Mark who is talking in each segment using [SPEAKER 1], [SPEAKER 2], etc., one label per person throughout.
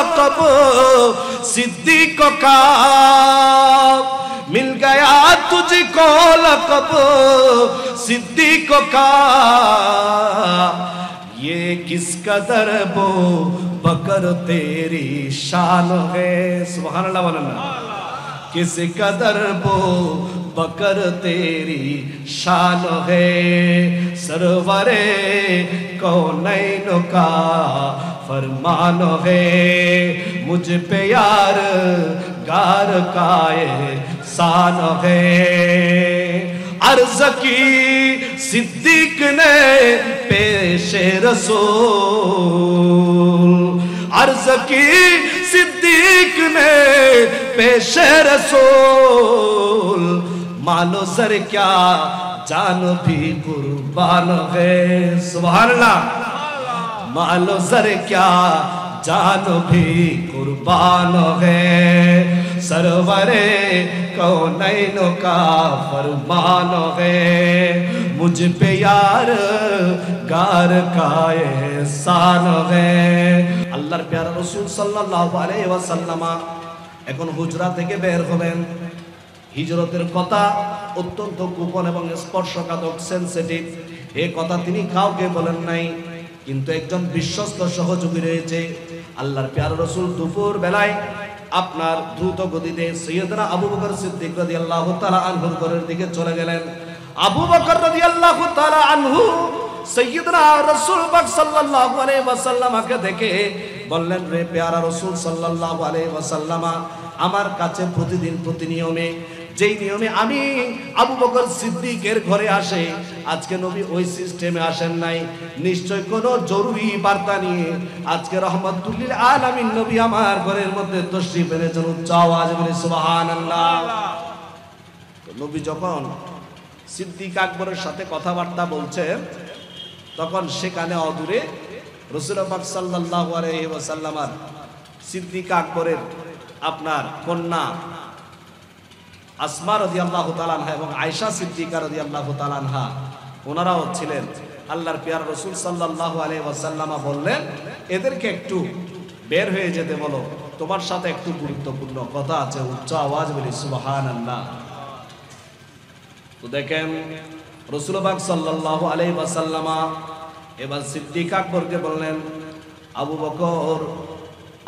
[SPEAKER 1] लक़ब सिद्दीक़ का, मिल गया तुझको लक़ब सिद्दीक़ का, ये किस कदर बो बकर तेरी शान है। सुभान अल्लाह वल्लाह। किस कदर बो बकर तेरी शान है, सरवरे कौनैन का फरमान है, मुझ पे यार गार का एहसान है। अर्ज़ की सिद्दीक ने पेशे रसूल, अर्ज़ की सिद्दीक ने पेशे रसूल, मालो सर क्या जान भी कुर्बान है। सुभान अल्लाह। मालो सर क्या जान भी कुर्बान है, सरवरे कौनैन का फरमान है, मुझ पे यार गार का एहसान है। আল্লাহর প্যারা রাসূল সাল্লাল্লাহু আলাইহি ওয়াসাল্লাম এখন হুজরা থেকে বের হলেন। হিজরতের কথা অত্যন্ত গোপন এবং স্পর্শকাতর, সেনসিটিভ। এই কথা তিনি কাউকে বলেন নাই, কিন্তু একজন বিশ্বস্ত সহযোগী রয়েছে। আল্লাহর প্যারা রাসূল দুপুর বেলায় আপনার দ্রুত গতিতে সৈয়দনা আবু বকর সিদ্দিক রাদিয়াল্লাহু তাআলা আনহুর ঘরের দিকে চলে গেলেন। আবু বকর রাদিয়াল্লাহু তাআলা আনহু সৈয়দনা রাসূল পাক সাল্লাল্লাহু আলাইহি ওয়াসাল্লামকে দেখে বললেন, রে প্যারা রাসূল সাল্লাল্লাহু আলাইহি ওয়াসাল্লাম, আমার কাছে প্রতিদিন প্রতিনিয়মে যেই নিয়মে আমি আবু বকর সিদ্দিকের ঘরে আসে, আজকে নবী ওই সিস্টেমে আসেন নাই। নিশ্চয় কোনো জরুরি বার্তা নিয়ে আজকে রহমাতুল লিল আলামিন নবী আমার ঘরের মধ্যে তশরিফ এনেছেন। উচ্চ আওয়াজ বলে সুবহানাল্লাহ। নবী যখন সিদ্দিক আকবরের সাথে কথাবার্তা বলছেন, তখন সেখানে অদূরে রাসূল পাক সাল্লাল্লাহু আলাইহি ওয়াসাল্লাম সিদ্দিক আকবরের আপনার কন্যা আসমা রাদিয়াল্লাহু তাআলা আনহা এবং আয়েশা সিদ্দিকা রাদিয়াল্লাহু তাআলা আনহা ওনারাও ছিলেন। আল্লাহর প্রিয় রাসূল সাল্লাল্লাহু আলাইহি ওয়াসাল্লাম বললেন, এদেরকে একটু বের হয়ে যেতে বলো, তোমার সাথে একটু গুরুত্বপূর্ণ কথা আছে। উচ্চ আওয়াজ বলি সুবহানাল্লাহ। তো দেখেন রাসূল পাক সাল্লাল্লাহু আলাইহি ওয়াসাল্লাম এবার সিদ্দিক আকবরকে বললেন, আবু বকর,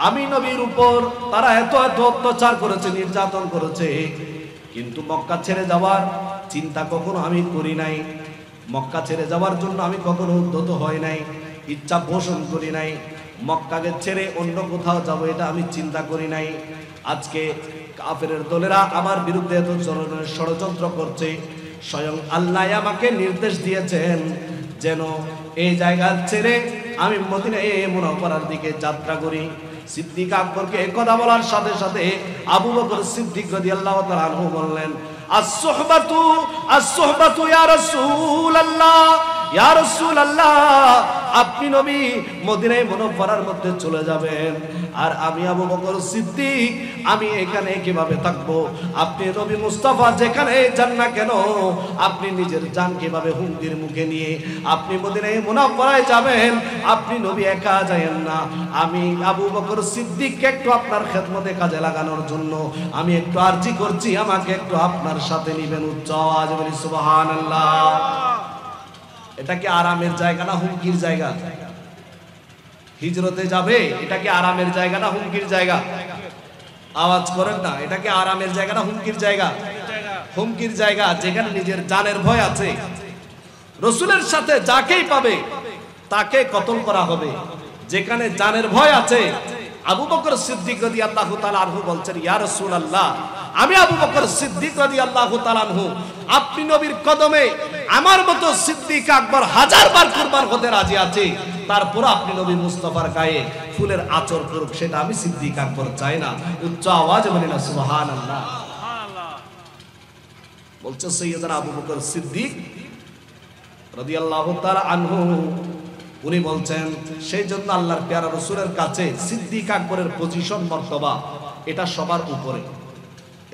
[SPEAKER 1] আমি নবীর উপর তারা এত এত অত্যাচার করেছে, নির্যাতন করেছে, কিন্তু মক্কা ছেড়ে যাওয়ার চিন্তা কখনো আমি করি নাই। মক্কা ছেড়ে যাওয়ার জন্য আমি কখনো উদ্যত হই নাই, ইচ্ছা পোষণ করি নাই। মক্কাকে ছেড়ে অন্য কোথাও যাব এটা আমি চিন্তা করি নাই। আজকে কাফেরের দলেরা আমার বিরুদ্ধে এত ধরনের ষড়যন্ত্র করছে। স্বয়ং আল্লাহ আমাকে নির্দেশ দিয়েছেন যেন এই জায়গা ছেড়ে আমি মদিনায়ে মুনাওয়ারার দিকে যাত্রা করি। সিদ্দিক আকবরকে এই কথা বলার সাথে সাথে আবু বকর সিদ্দিক রাদিয়াল্লাহু তাআলা আনহু বললেন, আস-সুহবাতু ইয়া রাসূলুল্লাহ, ইয়া রাসূলুল্লাহ, আপনি নবী মদিনায়ে মুনাওয়ারার মধ্যে চলে যাবেন, আর আমি আবু বকর সিদ্দিক আমি এখানে কিভাবে থাকবো? আপনি নবী মুস্তাফা যেখানে যান না কেন, আপনি নিজের জান কিভাবে হুমকির মুখে নিয়ে আপনি মদিনায়ে মুনাওয়ারায় যাবেন? আপনি নবী একা যাবেন না, আমি আবু বকর সিদ্দিককে একটু আপনার খেদমতে কাজে লাগানোর জন্য আমি একটু আরজি করছি, আমাকে একটু আপনার সাথে নিবেন। উচ্চ আওয়াজ বলি সুবহানাল্লাহ। এটা কি আরামের জায়গা না হুমকির জায়গা? হিজরতে যাবে, এটা কি আরামের জায়গা না হুমকির জায়গা? আওয়াজ করেন না, এটা কি আরামের জায়গা না হুমকির জায়গা? হুমকির জায়গা, যেখানে নিজের জানের ভয় আছে। রাসূলের সাথে যাকেই পাবে তাকে কতল করা হবে। যেখানে জানের ভয় আছে, আবু বকর সিদ্দিক রাদিয়াল্লাহু তাআলা আনহু বলছেন, ইয়া রাসূলুল্লাহ, আমি আবু বকর সিদ্দিক রাদিয়াল্লাহু তাআলা আনহু আপনি নবীর কদমে আমার মতো সিদ্দিক আকবর হাজারবার কুরবান হতে রাজি আছি, তারপর আপনি নবী মুস্তাফার গায়ে ফুলের আঁচড় করুক, সেটা আমি সিদ্দিক আকবর চাই না। উচ্চ আওয়াজে বলি না সুবহানাল্লাহ। বলছে সাইয়েদনা আবু বকর সিদ্দিক রাদিয়াল্লাহু তাআলা আনহু, উনি বলছেন সেই জন্য আল্লাহর প্যারা রাসূলের কাছে সিদ্দিক আকবরের পজিশন মর্তবা এটা সবার উপরে।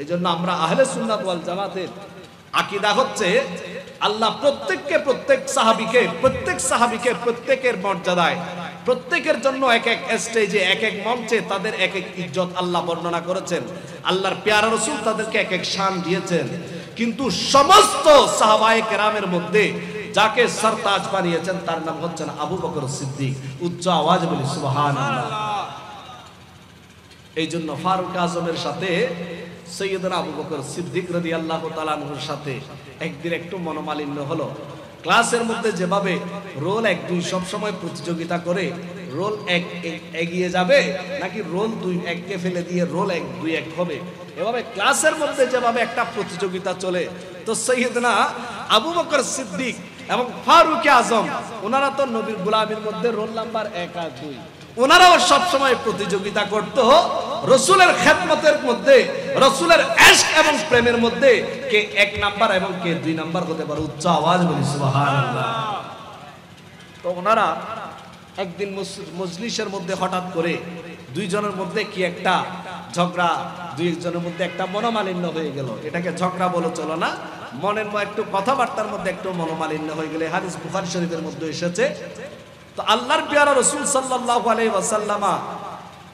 [SPEAKER 1] এই জন্য আমরা আহলে সুন্নাত ওয়াল জামাতের আকীদা হচ্ছে আল্লাহ প্রত্যেক সাহাবীকে প্রত্যেকের মর্যাদায় প্রত্যেকের জন্য এক এক স্টেজে এক এক মঞ্চে তাদের এক এক ইজ্জত আল্লাহ বর্ণনা করেছেন। আল্লাহর প্যারা রাসূল তাদেরকে এক এক শান দিয়েছেন। কিন্তু সমস্ত সাহাবায়ে কেরামের মধ্যে যাকে সরতাজ বানিয়েছেন তার নাম হচ্ছেন আবু বকর সিদ্দিক। উচ্চ আওয়াজে বলি সুবহানাল্লাহ। এই জন্য ফারুক আজমের সাথে সৈয়দনা আবু বকর সিদ্দিক রাদিয়াল্লাহু তাআলা আনহুর সাথে একদিন একটু মনোমালিন্য হলো। ক্লাসের মধ্যে যেভাবে রোল 1-2 সব সময় প্রতিযোগিতা করে রোল 1 এগিয়ে যাবে নাকি রোল 2 1কে ফেলে দিয়ে রোল 1-2-1 হবে, এভাবে ক্লাসের মধ্যে যেভাবে একটা প্রতিযোগিতা চলে, তো সৈয়দনা আবু বকর সিদ্দিক এবং ফারুক আজম ওনারা তো নবীর গোলামীর মধ্যে রোল নাম্বার 1 আর 2, ওনারাও সব সময় প্রতিযোগিতা করত রাসূলের খেদমতের মধ্যে, রাসূলের ইশক এবং প্রেমের মধ্যে কে 1 নাম্বার এবং কে 2 নাম্বার হতে পারে। উচ্চ আওয়াজ বলি সুবহানাল্লাহ। তো ওনারা একদিন মজলিসের মধ্যে হঠাৎ করে দুইজনের মধ্যে কি একটা ঝগড়া, দুইজনের মধ্যে একটা মনোমালিন্য হয়ে গেল। এটাকে ঝগড়া বলে চলো না, মনের একটু কথাবার্তার মধ্যে একটু মনোমালিন্য হয়ে গেলে হাদিস বুখারী শরীফের মধ্যে এসেছে। তো আল্লাহর প্যারা রাসূল সাল্লাল্লাহু আলাইহি ওয়াসাল্লামা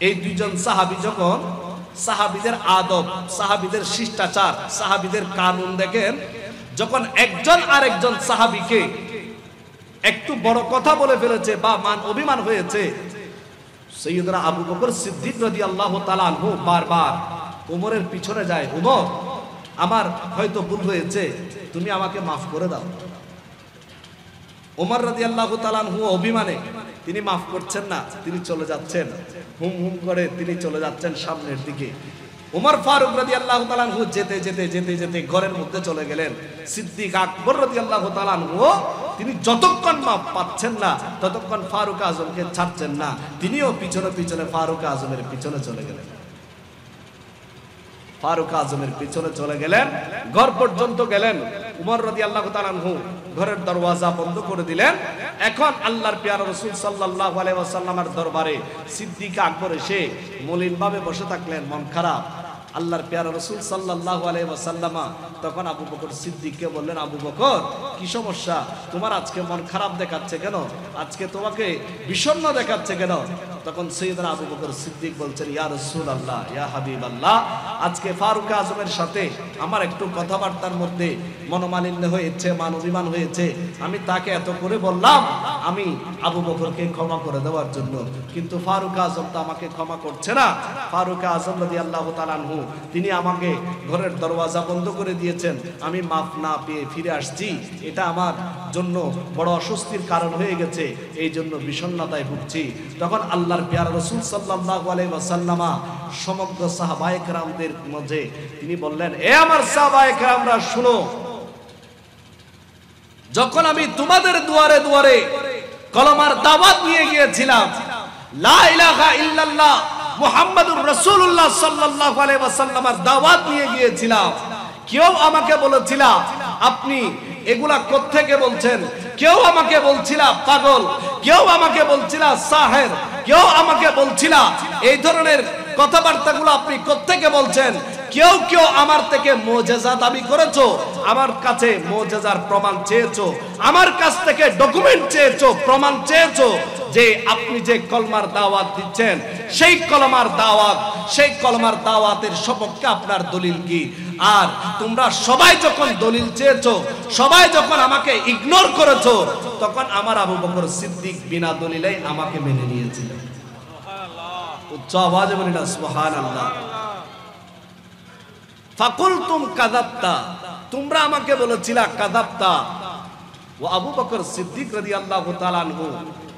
[SPEAKER 1] এই দুইজন সাহাবী যখন সাহাবীদের আদব, সাহাবীদের শিষ্টাচার, সাহাবীদের কানুন দেখেন, যখন একজন আরেকজন সাহাবীকে একটু বড় কথা বলে ফেলেছে বা মান অভিমান হয়েছে, সাইয়্যিদনা আবু বকর সিদ্দিক রাদিয়াল্লাহু তাআলা আনহু বারবার ওমরের পিছনে যায়, ওমর আমার হয়তো ভুল হয়েছে, তুমি আমাকে মাফ করে দাও। ওমর রাদিয়াল্লাহু তাআলা আনহু অভিমানে তিনি মাফ করছেন না, তিনি চলে যাচ্ছেন, হুম হুম করে তিনি চলে যাচ্ছেন সামনের দিকে। ওমর ফারুক রাদিয়াল্লাহু তাআলা আনহু যেতে যেতে যেতে যেতে ঘরের মধ্যে চলে গেলেন। সিদ্দিক আকবর রাদিয়াল্লাহু তাআলা আনহু তিনি যতক্ষণ মাফ পাচ্ছেন না ততক্ষণ ফারুক আজমকে ছাড়ছেন না, তিনিও পিছনে পিছনে ফারুক আজমের পিছনে চলে গেলেন। ফারুক আজমের পিছনে চলে গেলেন, ঘর পর্যন্ত গেলেন। উমর রাদিয়াল্লাহু তাআলা আনহু ঘরের দরওয়াজা বন্ধ করে দিলেন। এখন আল্লাহর প্যারা রাসূল সাল্লাল্লাহু আলাইহি ওয়াসাল্লামের দরবারে সিদ্দিক আকবর এসে মলিনভাবে বসে থাকলেন, মন খারাপ। আল্লাহর প্যারা রাসূল সাল্লাল্লাহু আলাইহি ওয়াসাল্লামা তখন আবু বকর সিদ্দিককে বললেন, আবু বকর কি সমস্যা, তোমার আজকে মন খারাপ দেখাচ্ছে কেন, আজকে তোমাকে বিষণ্ণ দেখাচ্ছে কেন? তখন সাইয়্যিদনা আবু বকর সিদ্দিক বলছেন, ইয়া রাসূলুল্লাহ, ইয়া হাবিবাল্লাহ, আজকে ফারুক আজমের সাথে আমার একটু কথাবার্তার মধ্যে মনোমালিন্য হয়েছে, মান অভিমান হয়েছে। আমি তাকে এত করে বললাম আমি আবু বকরকে ক্ষমা করে দেওয়ার জন্য, কিন্তু ফারুক আজম তো আমাকে ক্ষমা করছে না। ফারুক আজম রাদিয়াল্লাহু তাআলা আনহু তিনি আমাকে ঘরের দরওয়াজা বন্ধ করে দিয়েছেন, আমি মাফ না পেয়ে ফিরে আসছি, এটা আমার জন্য বড় অস্বস্তির কারণ হয়ে গেছে, এই জন্য বিষণ্ণতায় ভুগছি। তখন আল্লাহর প্যারা রাসূল সাল্লাল্লাহু আলাইহি ওয়াসাল্লামা সমগ্র সাহাবায়ে কেরামদের মধ্যে তিনি বললেন, এ আমার সাহাবায়ে কেরামরা শুনো, যখন আমি তোমাদের দুয়ারে দুয়ারে কলমার দাওয়াত নিয়ে গিয়েছিলাম, লা ইলাহা ইল্লাল্লাহ মুহাম্মাদুর রাসূলুল্লাহ সাল্লাল্লাহু আলাইহি ওয়াসাল্লামের দাওয়াত নিয়ে গিয়েছিলাম, কেউ আমাকে বলেছিল আপনি এগুলা কোত্থেকে বলছেন, কেউ আমাকে বলছিল পাগল, কেউ আমাকে বলছিল সাহের, কেউ আমাকে বলছিল এই ধরনের কথাবার্তাগুলো আপনি কোত্থেকে বলছেন, কেউ কেউ আমার থেকে মুজিজা দাবি করেছো, আমার কাছে মুজিজার প্রমাণ চেয়েছো, আমার কাছ থেকে ডকুমেন্ট চেয়েছো, প্রমাণ চেয়েছো যে আপনি যে কলমার দাওয়াত দিচ্ছেন সেই কলমার দাওয়াত, সেই কলমার দাওয়াতের সপক্ষে আপনার দলিল কি? আর তোমরা সবাই যখন দলিল চেয়েছো, সবাই যখন আমাকে ইগনোর করেছো, তখন আমার আবু বকর সিদ্দিক বিনা দলিলেই আমাকে মেনে নিয়েছিলেন। উচ্চ আওয়াজে বলি না সুবহানাল্লাহ। ফাকুলতুম কাযাবতা, তোমরা আমাকে বলেছিলা কাযাবতা, ওয়া আবু বকর সিদ্দিক রাদিয়াল্লাহু তাআলা আনহু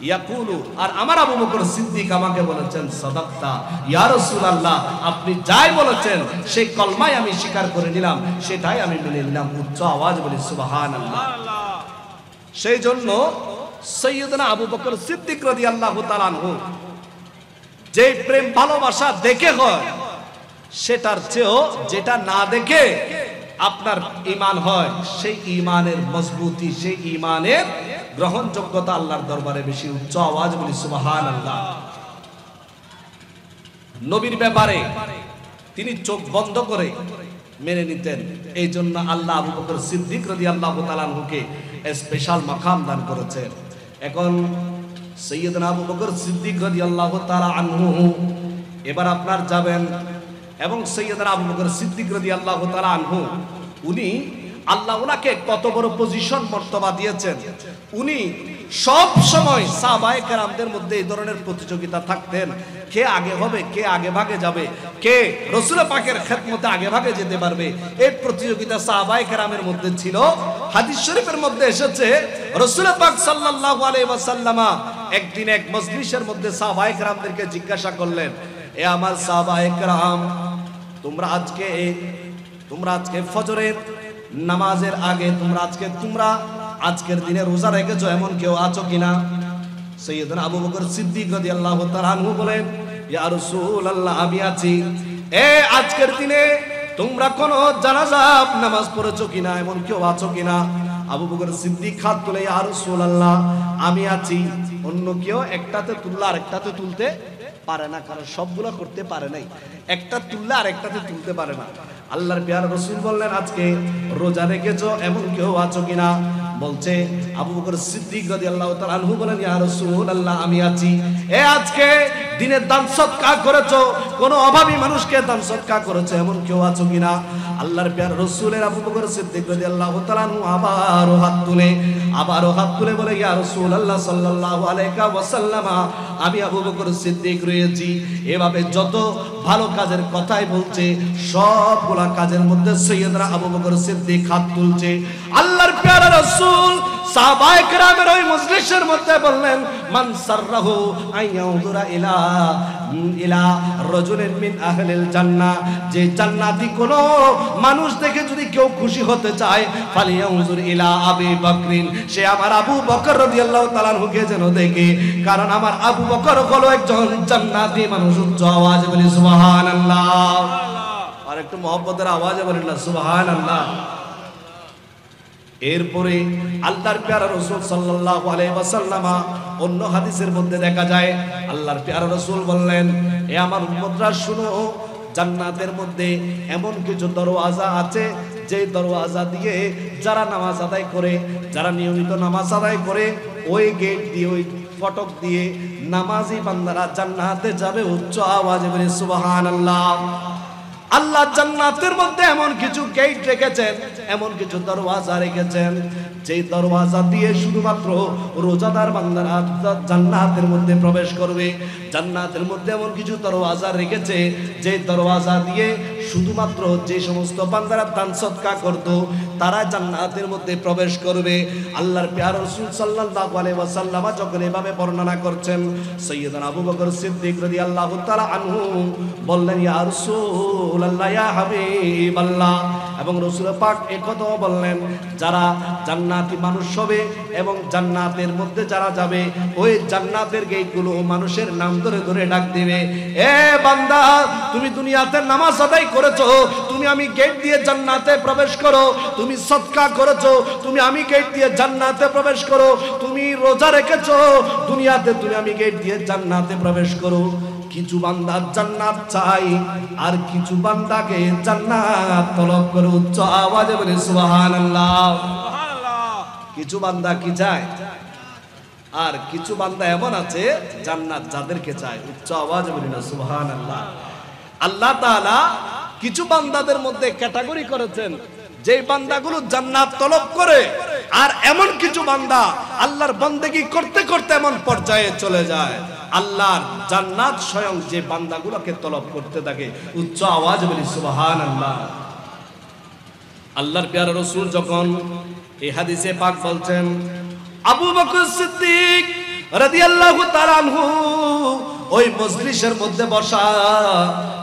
[SPEAKER 1] ইয়াকুলু, আর আমার আবু বকর সিদ্দিক আমাকে বলেছেন সাদাকতা, ইয়া রাসূলুল্লাহ আপনি যাই বলেছেন সেই কলমাই আমি স্বীকার করে নিলাম, সেটাই আমি মেনে নিলাম। উচ্চ আওয়াজ বলি সুবহানাল্লাহ। সেই জন্য সাইয়্যিদনা আবু বকর সিদ্দিক রাদিয়াল্লাহু তাআলা আনহু যে প্রেম ভালোবাসা দেখে হয় সেটার চেয়েও যেটা না দেখে আপনার ঈমান হয়, সেই ঈমানের মজবুতি, সেই ঈমানের গ্রহণযোগ্যতা আল্লাহর দরবারে বেশি। উচ্চ আওয়াজ বলি সুবহানাল্লাহ। নবীর ব্যাপারে তিনি চোখ বন্ধ করে মেনে নিতেন, এই জন্য আল্লাহ আবু বকর সিদ্দিক রাদিয়াল্লাহু তাআলা আনহুকে স্পেশাল মাকাম দান করেছেন। এখন সাইয়েদনা আবু বকর সিদ্দিক রাদিয়াল্লাহু তাআলা আনহু এবার আপনার যাবেন এবং সাইয়েদনা আবু বকর সিদ্দিক রাদিয়াল্লাহু তাআলা আনহু উনি আল্লাহ ওনাকে কত বড় পজিশন মর্তবা দিয়েছেন। উনি সব সময় সাহাবায়ে কেরামদের মধ্যে এই ধরনের প্রতিযোগিতা থাকতেন, কে আগে হবে, কে আগে ভাগে যাবে, কে রাসূল পাকের খেদমতে আগে ভাগে যেতে পারবে, এই প্রতিযোগিতা সাহাবায়ে কেরামের মধ্যে ছিল। হাদিস শরীফের মধ্যে এসেছে রাসূল পাক সাল্লাল্লাহু আলাইহি ওয়াসাল্লাম একদিন এক মজলিসের মধ্যে সাহাবায়ে কেরামদেরকে জিজ্ঞাসা করলেন, এ আমার সাহাবায়ে কেরাম, তোমরা আজকে ফজরের নামাজের আগে তোমরা আজকের দিনে রোজা রেখেছো, এমন কেউ আছো কিনা? সাইয়েদনা আবু বকর সিদ্দিক রাদিয়াল্লাহু তাআলা আনহু বলেন, ইয়া রাসূলুল্লাহ, আমি আছি। আজকের দিনে তোমরা কোন জানাজা নামাজ পড়েছো কিনা, এমন কেউ আছো কিনা? আবু বকর সিদ্দিক হাত তুলে, ইয়া রাসূলুল্লাহ, আমি আছি। অন্য কেউ একটাতে তুললে আরেকটাতে তুলতে পারে না, কারণ সবগুলো করতে পারে নাই, একটা তুললে আরেকটাতে তুলতে পারে না। আল্লাহর পেয়ারা রাসূল বললেন, আজকে রোজা রেখেছো, এমন কেউ আছো কিনা? বলছে আবু বকর সিদ্দিক রাদিয়াল্লাহু তাআলা আনহু বলেন, ইয়া রাসূলুল্লাহ, আমি আছি। আজকে দিনে দান সদকা করেছো, কোন অভাবী মানুষকে দান সদকা করেছো, এমন কেউ আছো কিনা? আল্লাহর পেয়ারা রাসূলের আবু বকর সিদ্দিক রাদিয়াল্লাহু তাআলা আনহু আবারও হাত তুলে বলে, ইয়া রাসূলুল্লাহ সাল্লাল্লাহু আলাইহি ওয়াসাল্লাম, আমি আবু বকর সিদ্দিক রয়েছি। এভাবে যত ভালো কাজের কথাই বলছে, সবগুলা কাজের মধ্যে সাইয়েদনা আবু বকর সিদ্দিক হাত তুলছে। আল্লাহর প্যারা রাসূল সাহাবায়ে কেরামের ওই মজলিসের মধ্যে বললেন, মান সাররাহু আইয়াউযুরা ইলা রাজুলিন মিন আহলিল জান্নাহ, যে জান্নাতি কোন মানুষ দেখে যদি কেউ খুশি হতে চায়, ফালিয়াউযুর ইলা আবি বকরিন, সে আমার আবু বকর রাদিয়াল্লাহু তাআলা আনহুকে যেন দেখে, কারণ আমার আবু বকর হলো একজন জান্নাতি মানুষ। উচ্চ আওয়াজে বলি সুবহানাল্লাহ, আর একটু মহব্বতের আওয়াজে বলি না সুবহানাল্লাহ। এরপরে আল্লাহর পেয়ারা রাসূল সাল্লাল্লাহু আলাইহি ওয়াসাল্লাম অন্য হাদিসের মধ্যে দেখা যায়, আল্লাহর পেয়ারা রাসূল বললেন, এ আমার উম্মতরা শুনো, জান্নাতের মধ্যে এমন কিছু দরওয়াজা আছে, যে দরওয়াজা দিয়ে যারা নামাজ আদায় করে, যারা নিয়মিত নামাজ আদায় করে, ওই গেট দিয়ে, ওই ফটক দিয়ে নামাজি বান্দারা জান্নাতে যাবে। উচ্চ আওয়াজে বলি সুবহানাল্লাহ। আল্লাহ জান্নাতের মধ্যে এমন কিছু গেট রেখেছেন, এমন কিছু দরওয়াজা রেখেছেন, যেই দরওয়াজা দিয়ে শুধুমাত্র রোজাদার বান্দারা জান্নাতের মধ্যে প্রবেশ করবে। জান্নাতের মধ্যে এমন কিছু দরওয়াজা রেখেছে, যে দরওয়াজা দিয়ে শুধুমাত্র যে সমস্ত বান্দারা দান সদকা করত, তারা জান্নাতের মধ্যে প্রবেশ করবে। আল্লাহর প্যারা রাসূল সাল্লাল্লাহু আলাইহি ওয়াসাল্লাম যখন এভাবে বর্ণনা করছেন, সাইয়েদনা আবু বকর সিদ্দিক রাদিয়াল্লাহু তাআলা আনহু বললেন, ইয়া রাসূলুল্লাহ, ইয়া হাবিবাল্লাহ, এবং রাসূল পাক এই কথা বললেন, যারা জান্নাতি মানুষ হবে এবং জান্নাতের মধ্যে যারা যাবে, ওই জান্নাতের গেটগুলো মানুষের নাম ধরে ধরে ডাক দিবে, এ বান্দা, তুমি দুনিয়াতে নামাজ আদায় করেছো, তুমি আমি গেট দিয়ে জান্নাতে প্রবেশ করো, তুমি সদকা করেছো, তুমি আমি গেট দিয়ে জান্নাতে প্রবেশ করো, তুমি রোজা রেখেছো, দুনিয়াতে তুমি আমি গেট দিয়ে জান্নাতে প্রবেশ করো। কিছু বান্দা জান্নাত চাই, আর কিছু বান্দাকে জান্নাত তলব করে। উচ্চ আওয়াজে বলে সুবহানাল্লাহ। কিছু বান্দা কি চায়, আর কিছু বান্দা এমন আছে জান্নাত যাদেরকে চায়। উচ্চ আওয়াজে বলি না সুবহানাল্লাহ। আল্লাহ তাআলা কিছু বান্দাদের মধ্যে ক্যাটাগরি করেছেন, যেই বান্দাগুলো জান্নাত তলব করে, আর এমন কিছু বান্দা আল্লাহর বন্দেগী করতে করতে এমন পর্যায়ে চলে যায়, আল্লাহর জান্নাত স্বয়ং যে বান্দাগুলোকে তলব করতে থাকে। উচ্চ আওয়াজে বলি সুবহানাল্লাহ। আল্লাহর প্যারা রাসূল যখন এই হাদিসে পাক বলছেন, আবু বকর সিদ্দিক রাদিয়াল্লাহু তাআলা আনহু ওই মজলিসের মধ্যে বসা,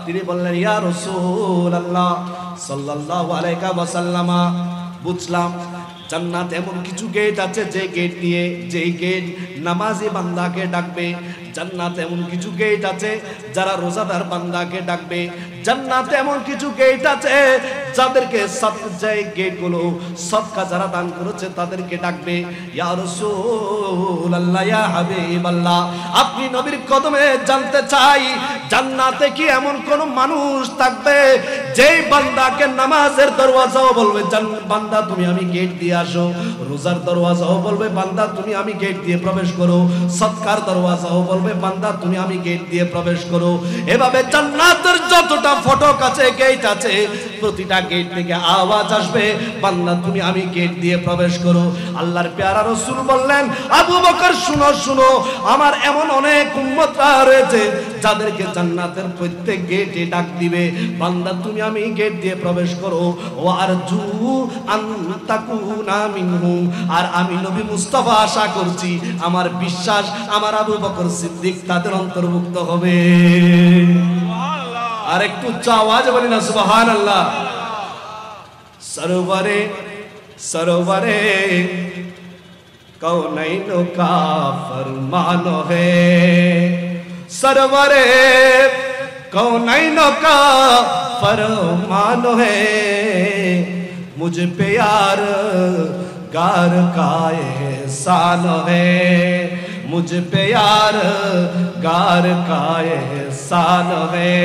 [SPEAKER 1] তিনি বললেন, ইয়া রাসূলুল্লাহ সাল্লাল্লাহু আলাইহি ওয়াসাল্লাম, বুঝলাম জান্নাত এমন কিছু গেট আছে, যে গেট দিয়ে, যেই গেট নামাজি বান্দাকে ডাকবে। জান্নাত এমন কিছু গেট আছে যারা রোজাদার বান্দাকে ডাকবে। জান্নাতে এমন কিছু গেট আছে যাদেরকে যেই গেটগুলো সদকা যারা দান করেছে তাদেরকে ডাকবে। ইয়া রাসূলুল্লাহ, ইয়া হাবিবাল্লাহ, আপনি নবীর কদমে জানতে চাই জান্নাতে কি এমন কোন মানুষ থাকবে যেই বান্দাকে নামাজের দরওয়াজাও বলবে বান্দা তুমি আমি গেট দিয়ে আসো, রোজার দরওয়াজাও বলবে বান্দা তুমি আমি গেট দিয়ে প্রবেশ করো, সদকার দরওয়াজাও বলবে বান্দা তুমি আমি গেট দিয়ে প্রবেশ করো। এভাবে জান্নাতের যতটা ফটক আছে, গেট আছে, প্রতিটা গেট থেকে আওয়াজ আসবে বান্দা তুমি আমি গেট দিয়ে প্রবেশ করো। আল্লাহর প্যারা রাসূল বললেন, আবু বকর শুনো শুনো, আমার এমন অনেক উম্মতরা রয়েছে যাদেরকে জান্নাতের প্রত্যেক গেটে ডাক দিবে বান্দা তুমি আমি গেট দিয়ে প্রবেশ করো। ও আরজু আন তাকুনা মিনহুম, আর আমি নবী মুস্তাফা আশা করছি, আমার বিশ্বাস আমার আবু বকর সিদ্দিক তাদের অন্তর্ভুক্ত হবে। আর একটু আওয়াজ বলি না সুবহানাল্লাহ। সরোবরে সরোবরে कौनैन का फरमान है, सरवरे कौनैन का फरमान है, मुझ पे यार गार का एहसान है, मुझ पे यार गार का एहसान है।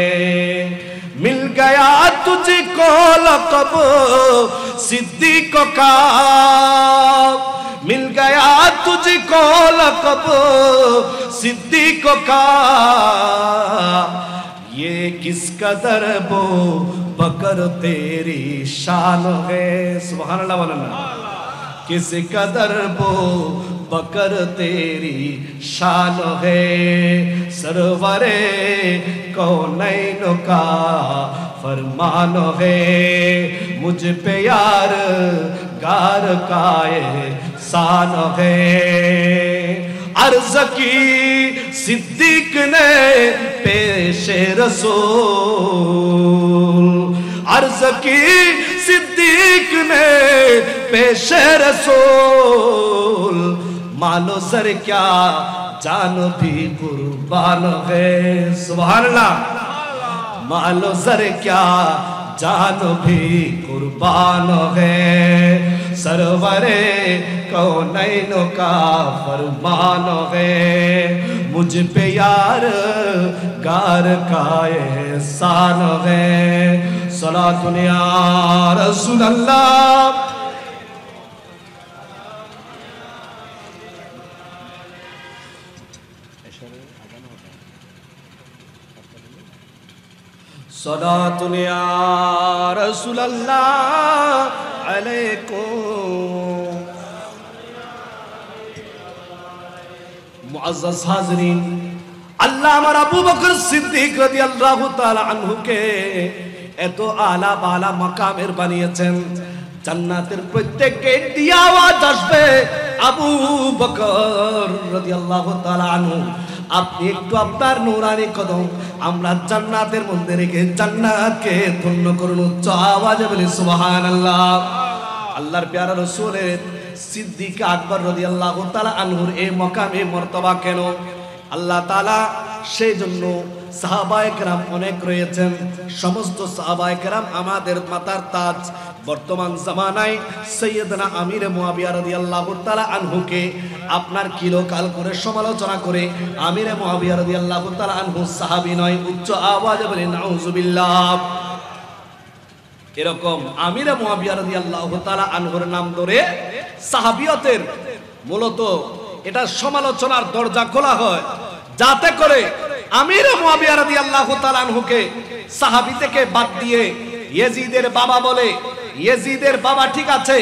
[SPEAKER 1] मिल गया तुझको लक़ब सिद्दीक़ का, मिल गया तुझको लक़ब सिद्दीक़ का, ये किस कदर बो बकर तेरी शान है। सुभान अल्लाह वलना, किस कदर बो बकर तेरी शान है, सरवरे कौनैन का फरमान है, मुझ पे यार गार का एहसान है। अर्ज़ की सिद्दीक ने पेशे रसूल, अर्ज़ की सिद्दीक ने पेशे रसूल, मालो सर क्या जान भी कुर्बान है। सुभान अल्लाह। मालो सर क्या जान भी कुर्बान है, सरवरे कौनैन का फरमान है, मुझ पे यार गार का एहसान है। सलातुन या रसूल अल्लाह। सलातुन या रसूल अल्लाह अलैकुम। मुअज़्ज़ज़ हाज़रीन, अल्लाह আমার আবু বকর সিদ্দিক রাদিয়াল্লাহু তাআলা আনহুকে এত আলা বালা মাকামের বানিয়েছেন, জান্নাতের প্রত্যেক গেট দিয়ে আওয়াজ আসবে আবু বকর রাদিয়াল্লাহু তাআলা আনহু, আপনি একটু আপনার নূরানি কদম আমরা জান্নাতের মধ্যে রেখে জান্নাতকে ধন্য করুন। উচ্চ আওয়াজে বলি সুবহানাল্লাহ। আল্লাহর প্যারা রাসূলের সিদ্দিক আকবর রাদিয়াল্লাহু তাআলা আনহুর এই মাকামে মর্তবা কেন? আল্লাহ তাআলা সেই জন্য সাহাবায়ে কেরাম অনেক রয়েছেন, সমস্ত সাহাবায়ে কেরাম আমাদের মাথার তাজ। বর্তমান জামানায় সৈয়দনা আমির মুয়াবিয়া রাদিয়াল্লাহু তাআলা আনহুকে আপনার কিলোকাল করে সমালোচনা করে আমির মুয়াবিয়া রাদিয়াল্লাহু তাআলা আনহু সাহাবী নয়। উচ্চ আওয়াজে বলেন নাউযুবিল্লাহ। এরকম আমির মুয়াবিয়া রাদিয়াল্লাহু তাআলা আনহুর নাম ধরে সাহাবিয়তের মূলত এটা সমালোচনার দরজা খোলা হয়, যাতে করে আমির মুয়াবিয়া রাদিয়াল্লাহু তাআলা আনহুকে সাহাবী থেকে বাদ দিয়ে ইয়াজিদের বাবা বলে। ইয়াজিদের বাবা ঠিক আছে,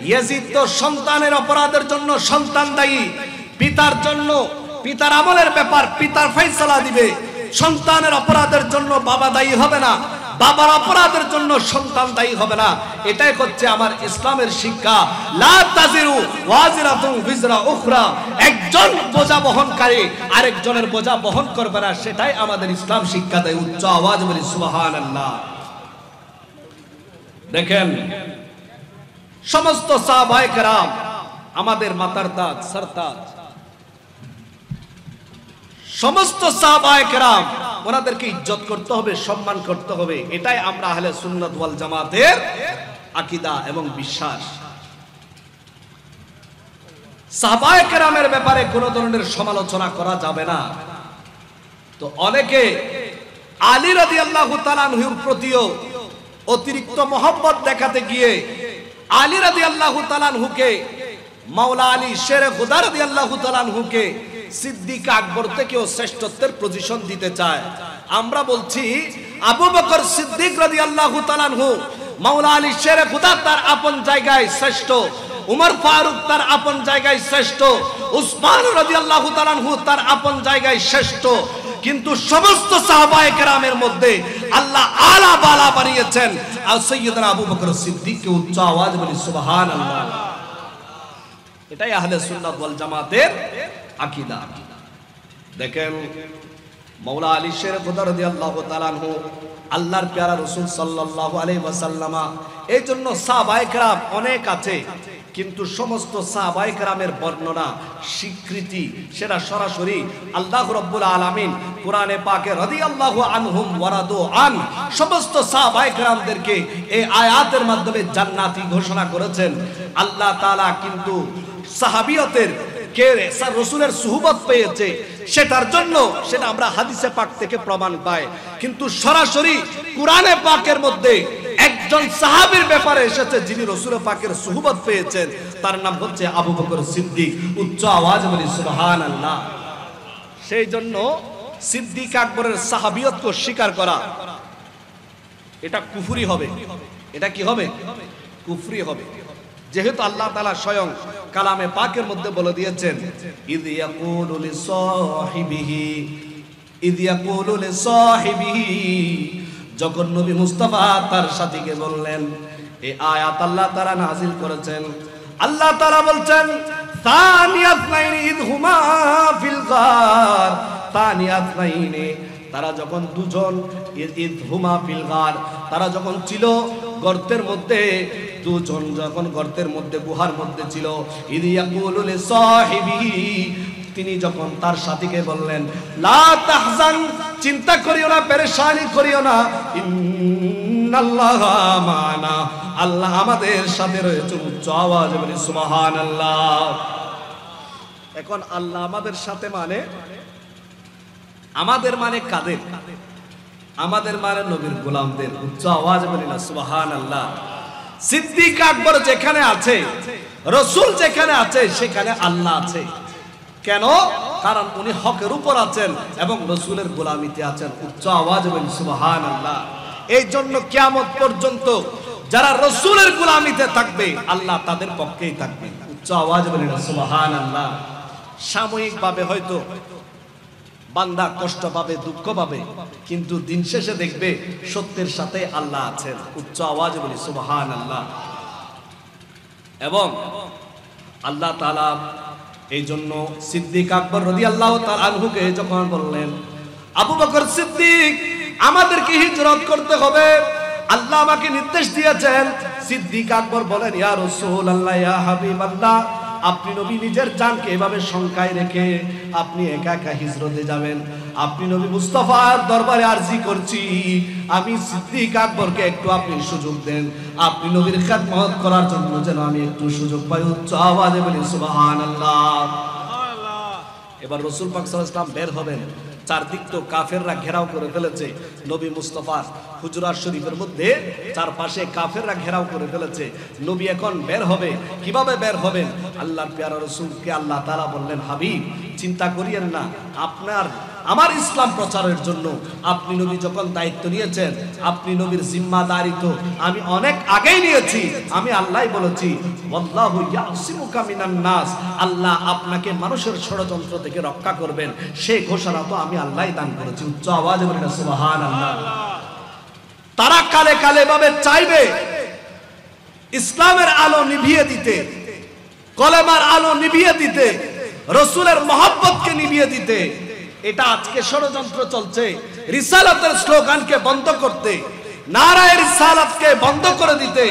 [SPEAKER 1] ইয়াজিদ তো সন্তানের অপরাধের জন্য সন্তান দায়ী, পিতার জন্য পিতার আমলের ব্যাপার পিতার ফয়সালা দিবে, সন্তানের অপরাধের জন্য বাবা দায়ী হবে না, বাবার অপরাধের জন্য সন্তান দায়ী হবে না। এটাই হচ্ছে আমার ইসলামের শিক্ষা। লা তাজিরু ওয়াজিরাতুন বিজরা উখরা, একজন বোঝা বহনকারী আরেকজনের বোঝা বহন করবে না, সেটাই আমাদের ইসলাম শিক্ষা দেয়। উচ্চ আওয়াজ বলি সুবহানাল্লাহ। দেখেন সমস্ত সাহাবায়ে কেরাম আমাদের মাথার তাজ সরতাজ, সমস্ত সাহাবায়ে কেরাম ওনাদেরকে ইজ্জত করতে হবে, সম্মান করতে হবে। এটাই আমরা আহলে সুন্নাত ওয়াল জামাতের আকীদা এবং বিশ্বাস। সাহাবায়ে কেরামের ব্যাপারে কোনো ধরনের সমালোচনা করা যাবে না। তো অনেকে আলী রাদিয়াল্লাহু তাআলা আনহুর প্রতিও অতিরিক্ত মহব্বত দেখাতে গিয়ে আলী রাদিয়াল্লাহু তাআলা আনহুকে মাওলা আলী শেরে খুদা রাদিয়াল্লাহু তাআলা আনহুকে সিদ্দিক আকবর থেকেও শ্রেষ্ঠত্বের পজিশন দিতে চায়। আমরা বলছি আবু বকর সিদ্দিক রাদিয়াল্লাহু তাআলা আনহু মাওলা আলী শেরে খুদা তার আপন জায়গায় শ্রেষ্ঠ, উমর ফারুক তার আপন জায়গায় শ্রেষ্ঠ, উসমান রাদিয়াল্লাহু তাআলা আনহু তার আপন জায়গায় শ্রেষ্ঠ, কিন্তু সমস্ত সাহাবায়ে কেরামের মধ্যে আল্লাহ আলা বালা বানিয়েছেন আর সাইয়্যিদনা আবু বকর সিদ্দিককে উচ্চ আওয়াজ বলি সুবহানাল্লাহ। এটাই আহলে সুন্নাত ওয়াল জামাতের আকীদা। দেখেন মাওলা আলী শের খুদা রাদিয়াল্লাহু তাআলা আনহু আল্লাহর প্যারা রাসূল সাল্লাল্লাহু আলাইহি ওয়াসাল্লামা, এই জন্য সাহাবায়ে কেরাম অনেক আছে, কিন্তু সমস্ত সাহাবায়ে কেরামের বর্ণনা স্বীকৃতি সেটা সরাসরি আল্লাহ রাব্বুল আলামিন কোরআনে পাকে রাদিয়াল্লাহু আনহুম ওয়ারাদু আন সমস্ত সাহাবায়ে কেরামদেরকে এই আয়াতের মাধ্যমে জান্নাতি ঘোষণা করেছেন। আল্লাহ তাআলা কিন্তু সাহাবিয়তের কে রাসূলের সুহবত পেয়েছে সেটার জন্য সেটা আমরা হাদিসে পাক থেকে প্রমাণ পাই, কিন্তু সরাসরি কোরআনে পাকের মধ্যে একজন সাহাবীর ব্যাপারে এসেছে যিনি রাসূল পাকের সুহবত পেয়েছেন, তার নাম হচ্ছে আবু বকর সিদ্দিক। উচ্চ আওয়াজ বলি সুবহানাল্লাহ। সেই জন্য সিদ্দিক আকবরের সাহাবিয়তকে স্বীকার করা এটা কুফরি হবে। এটা কি হবে? কুফরি হবে, যেহেতু আল্লাহ তাআলা স্বয়ং কালামে পাকের মধ্যে বলে দিয়েছেন ইয ইয়াকুলু লিসাহিবিহি, যখন নবী মুস্তাফা তার সাথীকে বললেন, এই আয়াত আল্লাহ তাআলা নাযিল করেছেন। আল্লাহ তাআলা বলছেন তানিয়াতনাইনি ইয হুমা ফিল গার, তানিয়াতনাইনি, তারা যখন দুজন, ইয হুমা ফিল গার, তারা যখন ছিল গর্তের মধ্যে, দুজন যখন গর্তের মধ্যে গুহার মধ্যে ছিল, ইয ইয়াকুলু লিসাহিবিহি, তিনি যখন তার সাথীকে বললেন লা তাহজান, চিন্তা করিও না, পেরেশানি করিও না, ইন্নাল্লাহা মা'ানা, আল্লাহ আমাদের সাথে রয়েছে। উচ্চ আওয়াজে বলি সুবহানাল্লাহ। এখন আল্লাহ আমাদের সাথে মানে আমাদের মানে কাদের? আমাদের মানে নবীর গোলামদের। উচ্চ আওয়াজে বলি না সুবহানাল্লাহ। সিদ্দিক আকবর যেখানে আছে, রাসূল যেখানে আছে, সেখানে আল্লাহ আছে। কেন? কারণ উনি হকের উপর আছেন এবং রাসূলের গোলামিতে আছেন। উচ্চ আওয়াজে বলি সুবহানাল্লাহ। এই জন্য কিয়ামত পর্যন্ত যারা রাসূলের গোলামিতে থাকবে আল্লাহ তাদের পক্ষেই থাকবে। উচ্চ আওয়াজে বলি সুবহানাল্লাহ। সাময়িকভাবে হয়তো বান্দা কষ্ট পাবে, দুঃখ পাবে, কিন্তু দিন শেষে দেখবে সত্যের সাথে আল্লাহ আছেন। উচ্চ আওয়াজে বলি সুবহানাল্লাহ। এবং আল্লাহ তাআলা এই জন্য সিদ্দিক আকবর রাদিয়াল্লাহু তাআলা আনহুকে যখন বললেন আবু বকর সিদ্দিক আমাদেরকে হিজরত করতে হবে, আল্লাহ আমাকে নির্দেশ দিয়েছেন। সিদ্দিক আকবর বলেন ইয়া রাসূলুল্লাহ, ইয়া হাবিবাল্লাহ, আপনি নবী নিজের জানকে এভাবে শঙ্কায় রেখে আপনি একা একা হিজরতে যাবেন? আপনি নবী মুস্তাফার দরবারে আরজি করছি, আমি সিদ্দিক আকবরকে একটু আপনি সুযোগ দেন, আপনি নবীর খেদমত করার জন্য যেন আমি একটু সুযোগ পাই। উচ্চ আওয়াজে বলি সুবহানাল্লাহ। এবার রাসূল পাক সাল্লাল্লাহু আলাইহি ওয়াসাল্লাম বের হবেন, চারদিক তো কাফেররা ঘেরাও করে ফেলেছে। নবী মুস্তাফার হুজরাত শরীফের মধ্যে চারপাশে কাফেররা ঘেরাও করে ফেলেছে। নবী এখন বের হবে, কিভাবে বের হবেন? আল্লাহর প্যারা রাসূলকে আল্লাহ তাআলা বললেন, হাবিব চিন্তা করিয়েন না, আপনার আমার ইসলাম প্রচারের জন্য আপনি নবী যখন দায়িত্ব নিয়েছেন, আপনি নবীর জিম্মাদারি তো আমি অনেক আগেই নিয়েছি। আমি আল্লাহই বলেছি ওয়াল্লাহু ইয়াসিমুকা মিনান নাস, আল্লাহ আপনাকে মানুষের ষড়যন্ত্র থেকে রক্ষা করবেন, সেই ঘোষণা তো আমি আল্লাহই দান করেছি। উচ্চ আওয়াজে বলেন সুবহানাল্লাহ। তারা কালে কালে ভাবে চাইবে ইসলামের আলো নিভিয়ে দিতে, কলেমার আলো নিভিয়ে দিতে, রাসূলের মহব্বতকে নিভিয়ে দিতে। এটা আজকে ষড়যন্ত্র চলছে, রিসালাতের স্লোগানকে বন্ধ করতে, নারায়ে রিসালাতকে বন্ধ করে দিতে,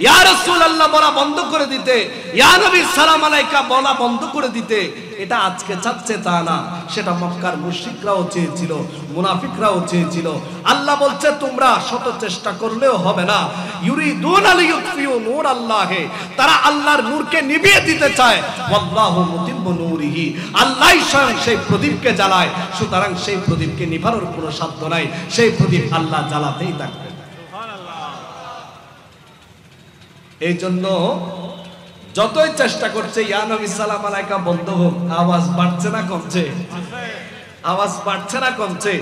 [SPEAKER 1] ইয়া রাসূলুল্লাহ বলা বন্ধ করে দিতে, ইয়া নবী সালাম আলাইকা বলা বন্ধ করে দিতে। এটা আজকে চাচ্ছে তা না, সেটা মক্কার মুশরিকরাও চেয়েছিল, মুনাফিকরাও চেয়েছিল। আল্লাহ বলছে তোমরা শত চেষ্টা করলেও হবে না। ইউরিদুনা লিইউতফিউ নূরাল্লাহ, তারা আল্লাহর নূরকে নিভিয়ে দিতে চায়। ওয়াল্লাহু মুতিম্মু নূরিহি, আল্লাহই স্বয়ং সেই প্রদীপকে জ্বালায়, সুতরাং সেই প্রদীপকে নিভানোর কোনো সাধ্য নাই, সেই প্রদীপ আল্লাহ জ্বালাতেই থাকবে। এই জন্য যতই চেষ্টা করছে ইয়া নবী সালাম আলাইকা বন্ধ হোক, আওয়াজ বাড়ছে না কমছে? আওয়াজ বাড়ছে না কমছে?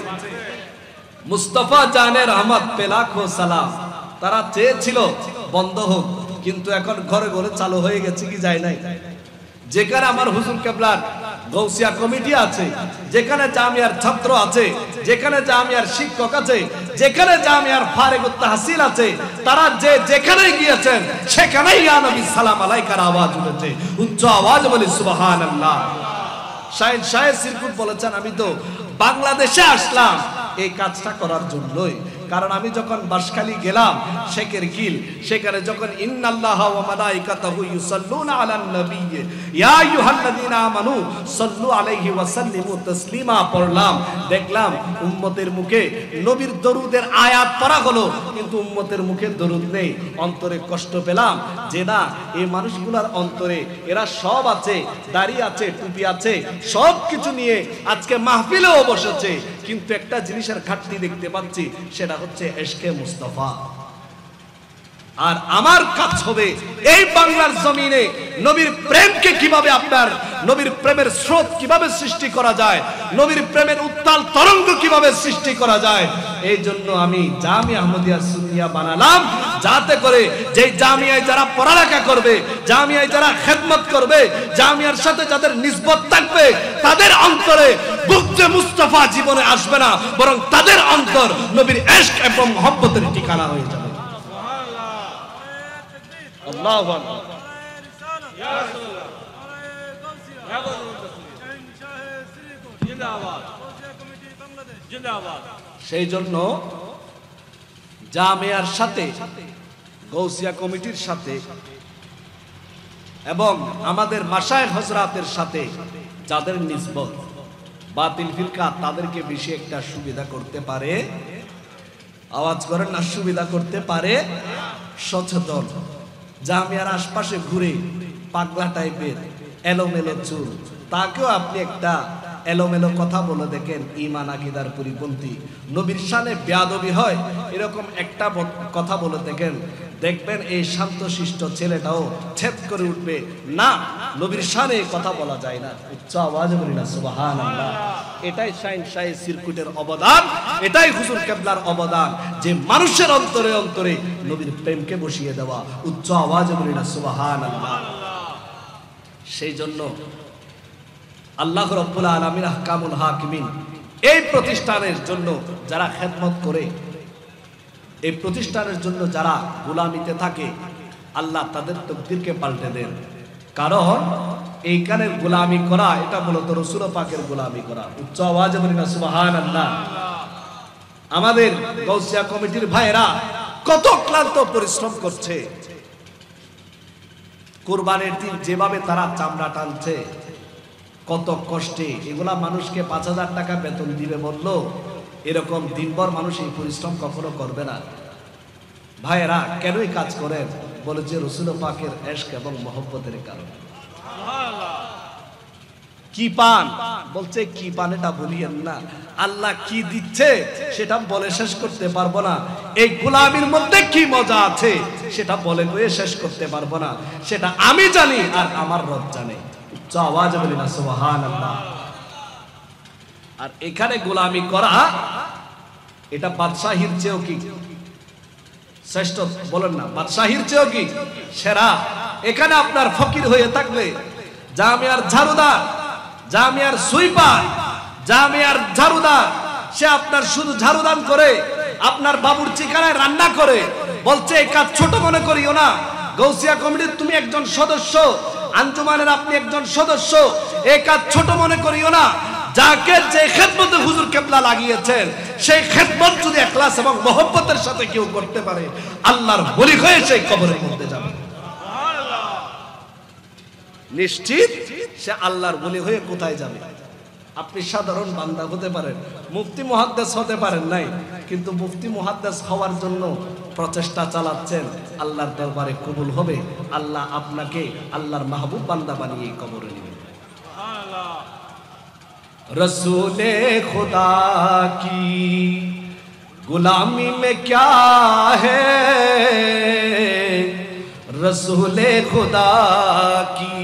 [SPEAKER 1] মুস্তাফা জানে রহমত পে লাখো সালাম, তারা চেয়েছিল বন্ধ হোক, কিন্তু এখন ঘরে ঘরে চালু হয়ে গেছে কি যায় নাই? যেখানে আমার হুজুর কেবলার গৌসিয়া কমিটি আছে, যেখানে জামিয়ার ছাত্র আছে, যেখানে জামিয়ার শিক্ষক আছে, যেখানে জামিয়ার ফারিগুত তাহসিল আছে, তারা যেখানে গিয়েছেন সেখানেই ইয়া নবী সালাম আলাইকার আওয়াজ উঠেছে। উচ্চ আওয়াজ বলি সুবহানাল্লাহ। শাহিদ শাহেদ সিরকুট বলেছেন, আমি তো বাংলাদেশে আসলাম এই কাজটা করার জন্যই। কারণ আমি যখন বাসখালী গেলাম শেখের গিল, সেখানে যখন ইন্নাল্লাহা ওয়া মালাইকাতাহু ইউসাল্লুনা আলান নবী ইয়া আইয়ুহাল্লাযীনা আমানু সাল্লু আলাইহি ওয়া সাল্লিমু তাসলিমা পড়লাম, দেখলাম উম্মতের মুখে নবীর দরুদের আয়াত পড়া হলো, কিন্তু উম্মতের মুখে দরুদ নেই। অন্তরে কষ্ট পেলাম যে না, এই মানুষগুলোর অন্তরে এরা সব আছে, দাড়ি আছে, টুপি আছে, সব কিছু নিয়ে আজকে মাহফিলেও বসেছে, কিন্তু একটা জিনিসের ঘাটতি দেখতে পাচ্ছি, সেটা হচ্ছে ইশকে মুস্তাফা। আর আমার কাজ হবে এই বাংলার জমিনে নবীর প্রেমকে কিভাবে, আপনার নবীর প্রেমের স্রোত কিভাবে সৃষ্টি করা যায়, নবীর প্রেমের উত্তাল তরঙ্গ কিভাবে সৃষ্টি করা যায়। এই জন্য আমি জামিয়া আহমদিয়া সুন্নিয়া বানালাম, যাতে করে যে জামিয়ায় যারা পড়ালেখা করবে, জামিয়ায় যারা খেদমত করবে, জামিয়ার সাথে যাদের নিসবত থাকবে, তাদের অন্তরে বুগদে মুস্তাফা জীবনে আসবে না, বরং তাদের অন্তর নবীর ইশক এবং মহব্বতের ঠিকানা হয়ে যাবে। আল্লাহু আকবার। ইয়া রাসূলুল্লাহ, ইয়া জিন্দাবাদ, জিন্দাবাদ। সেই জন্য জামিয়ার সাথে, গৌসিয়া কমিটির সাথে এবং আমাদের মাশায়েখ হযরতের সাথে যাদের নিসবত বাতিল ফিরকা, তাদেরকে বেশি একটা সুবিধা করতে পারে, আওয়াজ করেন না, সুবিধা করতে পারে সচেতন জামিয়ার আশপাশে ঘুরে পাগলা টাইপের এলোমেলো চুল, তাকেও আপনি একটা এলোমেলো কথা বলে দেখেন, ঈমান আকীদার পরিপন্থী, নবীর শানে বেয়াদবি হয়, এরকম একটা কথা বলে দেখেন, দেখবেন এই শান্তশিষ্ট ছেলেটাও ছেদ করে উঠবে, না নবীর শানে কথা বলা যায় না, উচ্চ আওয়াজে বলি না সুবহানাল্লাহ। এটাই শাহিন শাহেদ সিরকুটের অবদান, এটাই হুজুর কেবলার অবদান, যে মানুষের অন্তরে অন্তরে নবীর প্রেমকে বসিয়ে দেওয়া, উচ্চ আওয়াজে বলি না সুবহানাল্লাহ। সেই জন্য আল্লাহ রাব্বুল আলামিন আহকামুল হাকিমিন এই প্রতিষ্ঠানের জন্য যারা খেদমত করে, এই প্রতিষ্ঠানের জন্য যারা গোলামিতে থাকে, আল্লাহ তাদের তাকদীরকে পাল্টে দেন। কারণ এইখানে গোলামি করা, এটা মূলত রাসূল পাকের গোলামি করা। উচ্চ আওয়াজে বলি না সুবহানাল্লাহ। আমাদের গৌসিয়া কমিটির ভাইরা কত ক্লান্ত পরিশ্রম করছে, কুরবানির দিন যেভাবে তারা চামড়া টানছে, কত কষ্টে, এগুলা মানুষকে ৫,০০০ টাকা বেতন দিবে বললো, এরকম দিনভর মানুষ এই পরিশ্রম কখনো করবে না। ভাইয়েরা কেনই কাজ করেন? বলে যে রাসূল পাকের ইশক এবং মহব্বতের কারণে। কি পান? বলছে কি পান এটা বলিয়েন না, আল্লাহ কি দিচ্ছে সেটা বলে শেষ করতে পারবো না। এই গোলামির মধ্যে কি মজা আছে সেটা বলে কয়ে শেষ করতে পারবো না, সেটা আমি জানি আর আমার রব জানে। উচ্চ আওয়াজে বলি না সুবহানাল্লাহ। আর এখানে গোলামি করা, এটা বাদশাহীর চেয়েও কি শ্রেষ্ঠ? বলেন না, বাদশাহীর চেয়েও কি সেরা? এখানে আপনার ফকির হয়ে থাকলে, জামিয়ার ঝাড়ুদার, জামিয়ার সুইপার, জামিয়ার ঝাড়ুদার, সে আপনার শুধু ঝাড়ুদান করে, আপনার বাবুর ঠিকানায় রান্না করে, বলছে এই কাজ ছোট মনে করিও না, গৌসিয়া কমিটির তুমি একজন সদস্য, আঞ্জুমানের আপনি একজন সদস্য, এই কাজ ছোট মনে করিও না। যাকে যে খেদমতে হুজুর কেবলা লাগিয়েছেন সেই খেদমত যদি ইখলাস এবং মহব্বতের সাথে কেউ করতে পারে আল্লাহর ওলি হয়ে সেই কবরের মধ্যে যাবে নিশ্চিত সে আল্লাহর ওলি হয়ে কোথায় যাবে। আপনি সাধারণ বান্দা হতে পারেন, মুফতি মুহাদ্দিস হতে পারেন নাই, কিন্তু মুফতি মুহাদ্দিস হওয়ার জন্য প্রচেষ্টা চালাচ্ছেন, আল্লাহর দরবারে কবুল হবে। আল্লাহ আপনাকে আল্লাহর মাহবুব বান্দা বানিয়ে কবরে নেবেন। रसूले खुदा की गुलामी में क्या है, रसूले खुदा की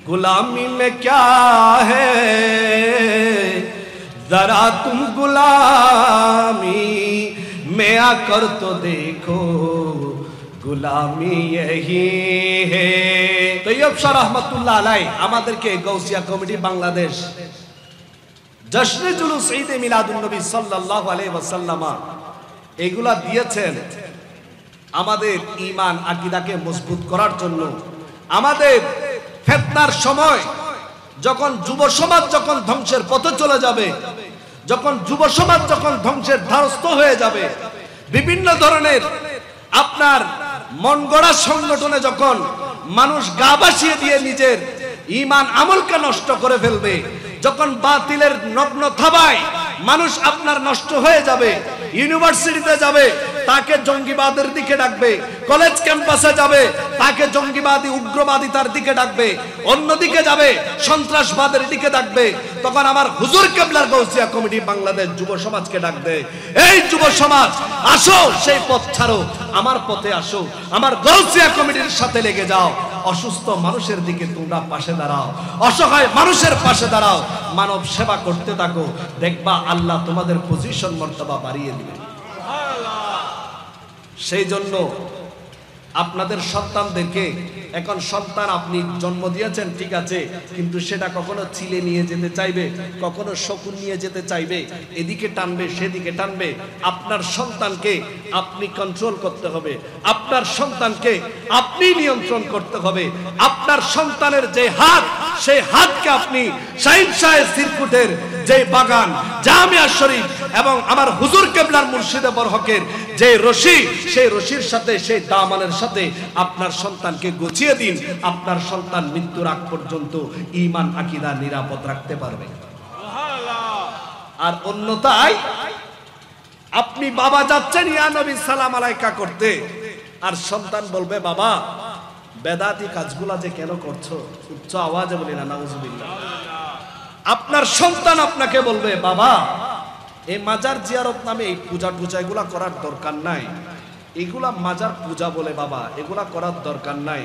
[SPEAKER 1] गुलामी में क्या है, जरा तुम गुलामी में आकर तो देखो गुलामी यही है। तैयब शाह रहमतुल्लाह अलैह আমাদেরকে গৌসিয়া কমিটি বাংলাদেশ জশ্নে জুলুস ঈদে মিলাদুন নবী সাল্লাল্লাহু আলাইহি ওয়াসাল্লাম এগুলা দিয়েছেন আমাদের ঈমান আকীদাকে মজবুত করার জন্য। আমাদের ফিতনার সময় যখন যুব সমাজ যখন ধ্বংসের পথে চলে যাবে, যখন যুব সমাজ যখন ধ্বংসের ধারস্থ হয়ে যাবে, বিভিন্ন ধরনের আপনার মন গড়া সংগঠনে যখন মানুষ গা ভাসিয়ে দিয়ে নিজের ঈমান আমলকে নষ্ট করে ফেলবে, যখন বাতিলের নগ্ন থাবায় মানুষ আপনার নষ্ট হয়ে যাবে, ইউনিভার্সিটিতে যাবে তাকে জঙ্গিবাদের দিকে ডাকবে, কলেজ ক্যাম্পাসে যাবে তাকে জঙ্গিবাদী উগ্রবাদিতার দিকে ডাকবে, অন্যদিকে যাবে সন্ত্রাসবাদের দিকে ডাকবে, তখন আমার হুজুর কেবলার গৌসিয়া কমিটি বাংলাদেশ যুব সমাজকে ডাকবে, এই যুব সমাজ আসো, সেই পথ ছাড়ো, আমার পথে আসো, আমার গৌসিয়া কমিটির সাথে লেগে যাও, অসুস্থ মানুষের দিকে তোমরা পাশে দাঁড়াও, অসহায় মানুষের পাশে দাঁড়াও, মানব সেবা করতে থাকো, দেখবা আল্লাহ তোমাদের পজিশন মর্তবা বাড়িয়ে দিবেন। সেই জন্য আপনাদের সন্তানদেরকে, এখন সন্তান আপনি জন্ম দিয়েছেন ঠিক আছে, কিন্তু সেটা কখনো ছিলে নিয়ে যেতে চাইবে, কখনো শকুন নিয়ে যেতে চাইবে, এদিকে টানবে সেদিকে টানবে। আপনার সন্তানকে আপনি কন্ট্রোল করতে হবে, আপনার সন্তানকে আপনি নিয়ন্ত্রণ করতে হবে। আপনার সন্তানের যে হাত, সেই হাতকে আপনি শাহিন শাহের সিরকুটের যে বাগান, জামিয়া শরীফ এবং আমার হুজুর কেবলার মুর্শিদে বরহকের যে রশি, সেই রশির সাথে, সেই দামানের সাথে আপনার সন্তানকে গুছিয়ে দিন। আপনার সন্তান মৃত্যুর আগ পর্যন্ত ঈমান আকীদা নিরাপদ রাখতে পারবে। আর অন্যথায় আপনি বাবা যাচ্ছেন ইয়া নবী সালাম আলাইকা করতে, আর সন্তান বলবে বাবা বেদাতি কাজগুলা যে কেন করছো, উচ্চ আওয়াজে বলি না নাউজুবিল্লাহ। আপনার সন্তান আপনাকে বলবে বাবা এই মাজার জিয়ারত নামে এই পূজা টুজা এগুলা করার দরকার নাই, এগুলা মাজার পূজা বলে বাবা, এগুলা করার দরকার নাই।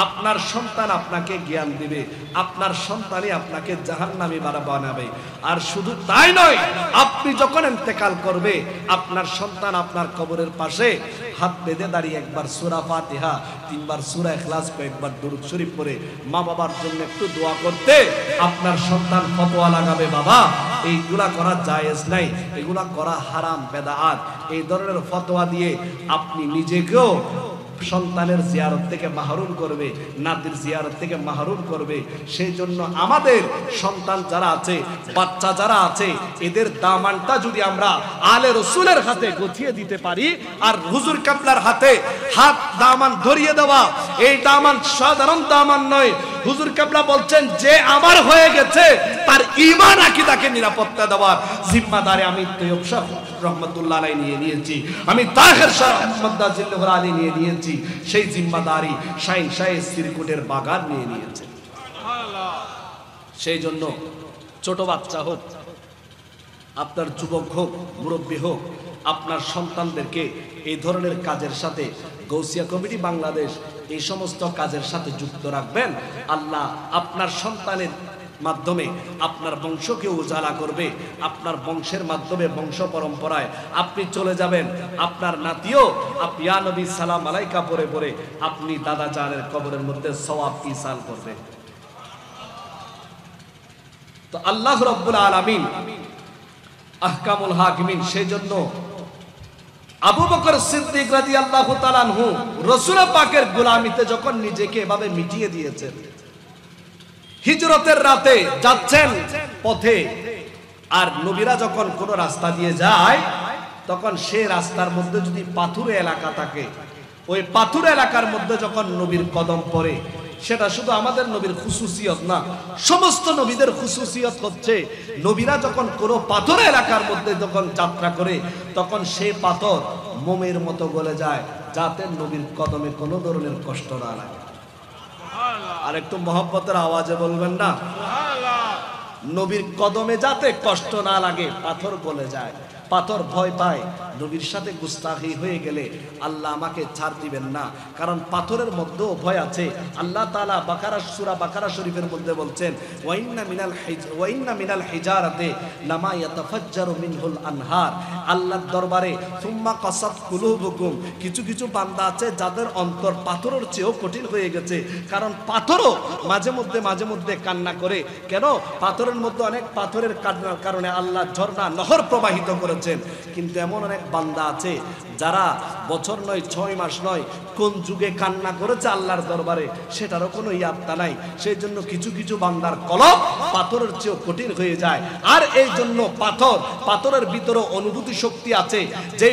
[SPEAKER 1] আপনার সন্তান আপনাকে জ্ঞান দিবে, আপনার সন্তানই আপনাকে জাহান্নামী বানাবে। আর শুধু তাই নয়, আপনি যখন ইন্তেকাল করবে আপনার সন্তান আপনার কবরের পাশে হাত বেঁধে দাঁড়িয়ে একবার সূরা ফাতিহা, 3 বার সূরা ইখলাস, কয়েকবার দরুদ শরীফ পড়ে মা বাবার জন্য একটু দোয়া করতে আপনার সন্তান ফতোয়া লাগাবে বাবা এইগুলা করা জায়েজ নাই, এগুলা করা হারাম, বেদাত, এই ধরনের ফতোয়া দিয়ে আপনি নিজেকেও সন্তানের জিয়ারত থেকে মাহরুম করবে, নাতির জিয়ারত থেকে মাহরুম করবে। সেই জন্য আমাদের সন্তান যারা আছে, বাচ্চা যারা আছে, এদের দামানটা যদি আমরা আলে রসুলের হাতে গুছিয়ে দিতে পারি, আর হুজুর কাবলার হাতে হাত দামান ধরিয়ে দেওয়া, এই দামান সাধারণ দামান নয়। হুজুর কাবলা বলছেন যে আমার হয়ে গেছে তার ঈমান আকীদাকে নিরাপত্তা দেওয়ার জিম্মাদারি আমি তৈয়ব শাহ রহমতুল্লাহ আলাইহি নিয়ে নিয়েছি, আমি তাহের শাহ আহমদ দাজিল্লাহ আলী নিয়ে নিয়েছি, সেই জিম্মাদারি শাহিন শাহের সিরকুটের বাগান নিয়ে নিয়েছে। সেই জন্য ছোট বাচ্চা হোক, আপনার যুবক হোক, মুরব্বী হোক, আপনার সন্তানদেরকে এই ধরনের কাজের সাথে গৌসিয়া কমিটি বাংলাদেশ এই সমস্ত কাজের সাথে যুক্ত রাখবেন। আল্লাহ আপনার সন্তানের মাধ্যমে আপনার বংশকে উজালা করবে, আপনার বংশের মাধ্যমে বংশ পরম্পরায় আপনি চলে যাবেন, আপনার নাতিও আপনি ইয়া নবী সালাম আলাইকা পরে পরে আপনি দাদা জানের কবরের মধ্যে সওয়াব ইসাল করবে। তো আল্লাহ রাব্বুল আলামিন আহকামুল হাকিমিন, সেই জন্য আবু বকর সিদ্দিক রাদিয়াল্লাহু তাআলা আনহু রাসূল পাকের গোলামিতে যখন নিজেকে এভাবে মিটিয়ে দিয়েছেন, হিজরতের রাতে যাচ্ছেন পথে, আর নবীরা যখন কোন রাস্তা দিয়ে যায় তখন সে রাস্তার মধ্যে যদি পাথুরে এলাকা থাকে, ওই পাথুরে এলাকার মধ্যে যখন নবীর কদম পড়ে, সেটা শুধু আমাদের নবীর খুসুসিয়ত না, সমস্ত নবীদের খুসুসিয়ত হচ্ছে নবীরা যখন কোনো পাথর এলাকার মধ্যে যখন যাত্রা করে তখন সেই পাথর মোমের মতো গলে যায়, যাতে নবীর কদমে কোনো ধরনের কষ্ট না লাগে। আর একটু মহব্বতের আওয়াজে বলবেন না, নবীর কদমে যাতে কষ্ট না লাগে, পাথর গলে যায়। পাথর ভয় পায় নবীর সাথে গুস্তাখি হয়ে গেলে আল্লাহ আমাকে ছাড় দিবেন না, কারণ পাথরের মধ্যেও ভয় আছে। আল্লাহ তাআলা সূরা বাকারা শরীফের মধ্যে বলছেন, ওয়াইন্না মিনাল হিজারাতি লামা ইয়াতাফাজ্জারু মিনহুল আনহার। আল্লাহর দরবারে সুম্মা কাসাত কুলুবুকুম, কিছু কিছু বান্দা আছে যাদের অন্তর পাথরের চেয়েও কঠিন হয়ে গেছে, কারণ পাথরও মাঝে মধ্যে কান্না করে। কেন? পাথরের মধ্যে অনেক পাথরের কান্নার কারণে আল্লাহ ঝর্ণা নহর প্রবাহিত করেছেন। কিন্তু এমন অনেক বান্দা আছে যারা বছর নয় 6 মাস নয় কোন যুগে কান্না করেছে আল্লাহর দরবারে, সেটারও কোনো ইয়াত্তা নাই। সেই জন্য কিছু কিছু বান্দার কলব পাথরের চেয়েও কঠিন হয়ে যায়। আর এই জন্য পাথরের ভিতরে অনুভূতি শক্তি আছে, যে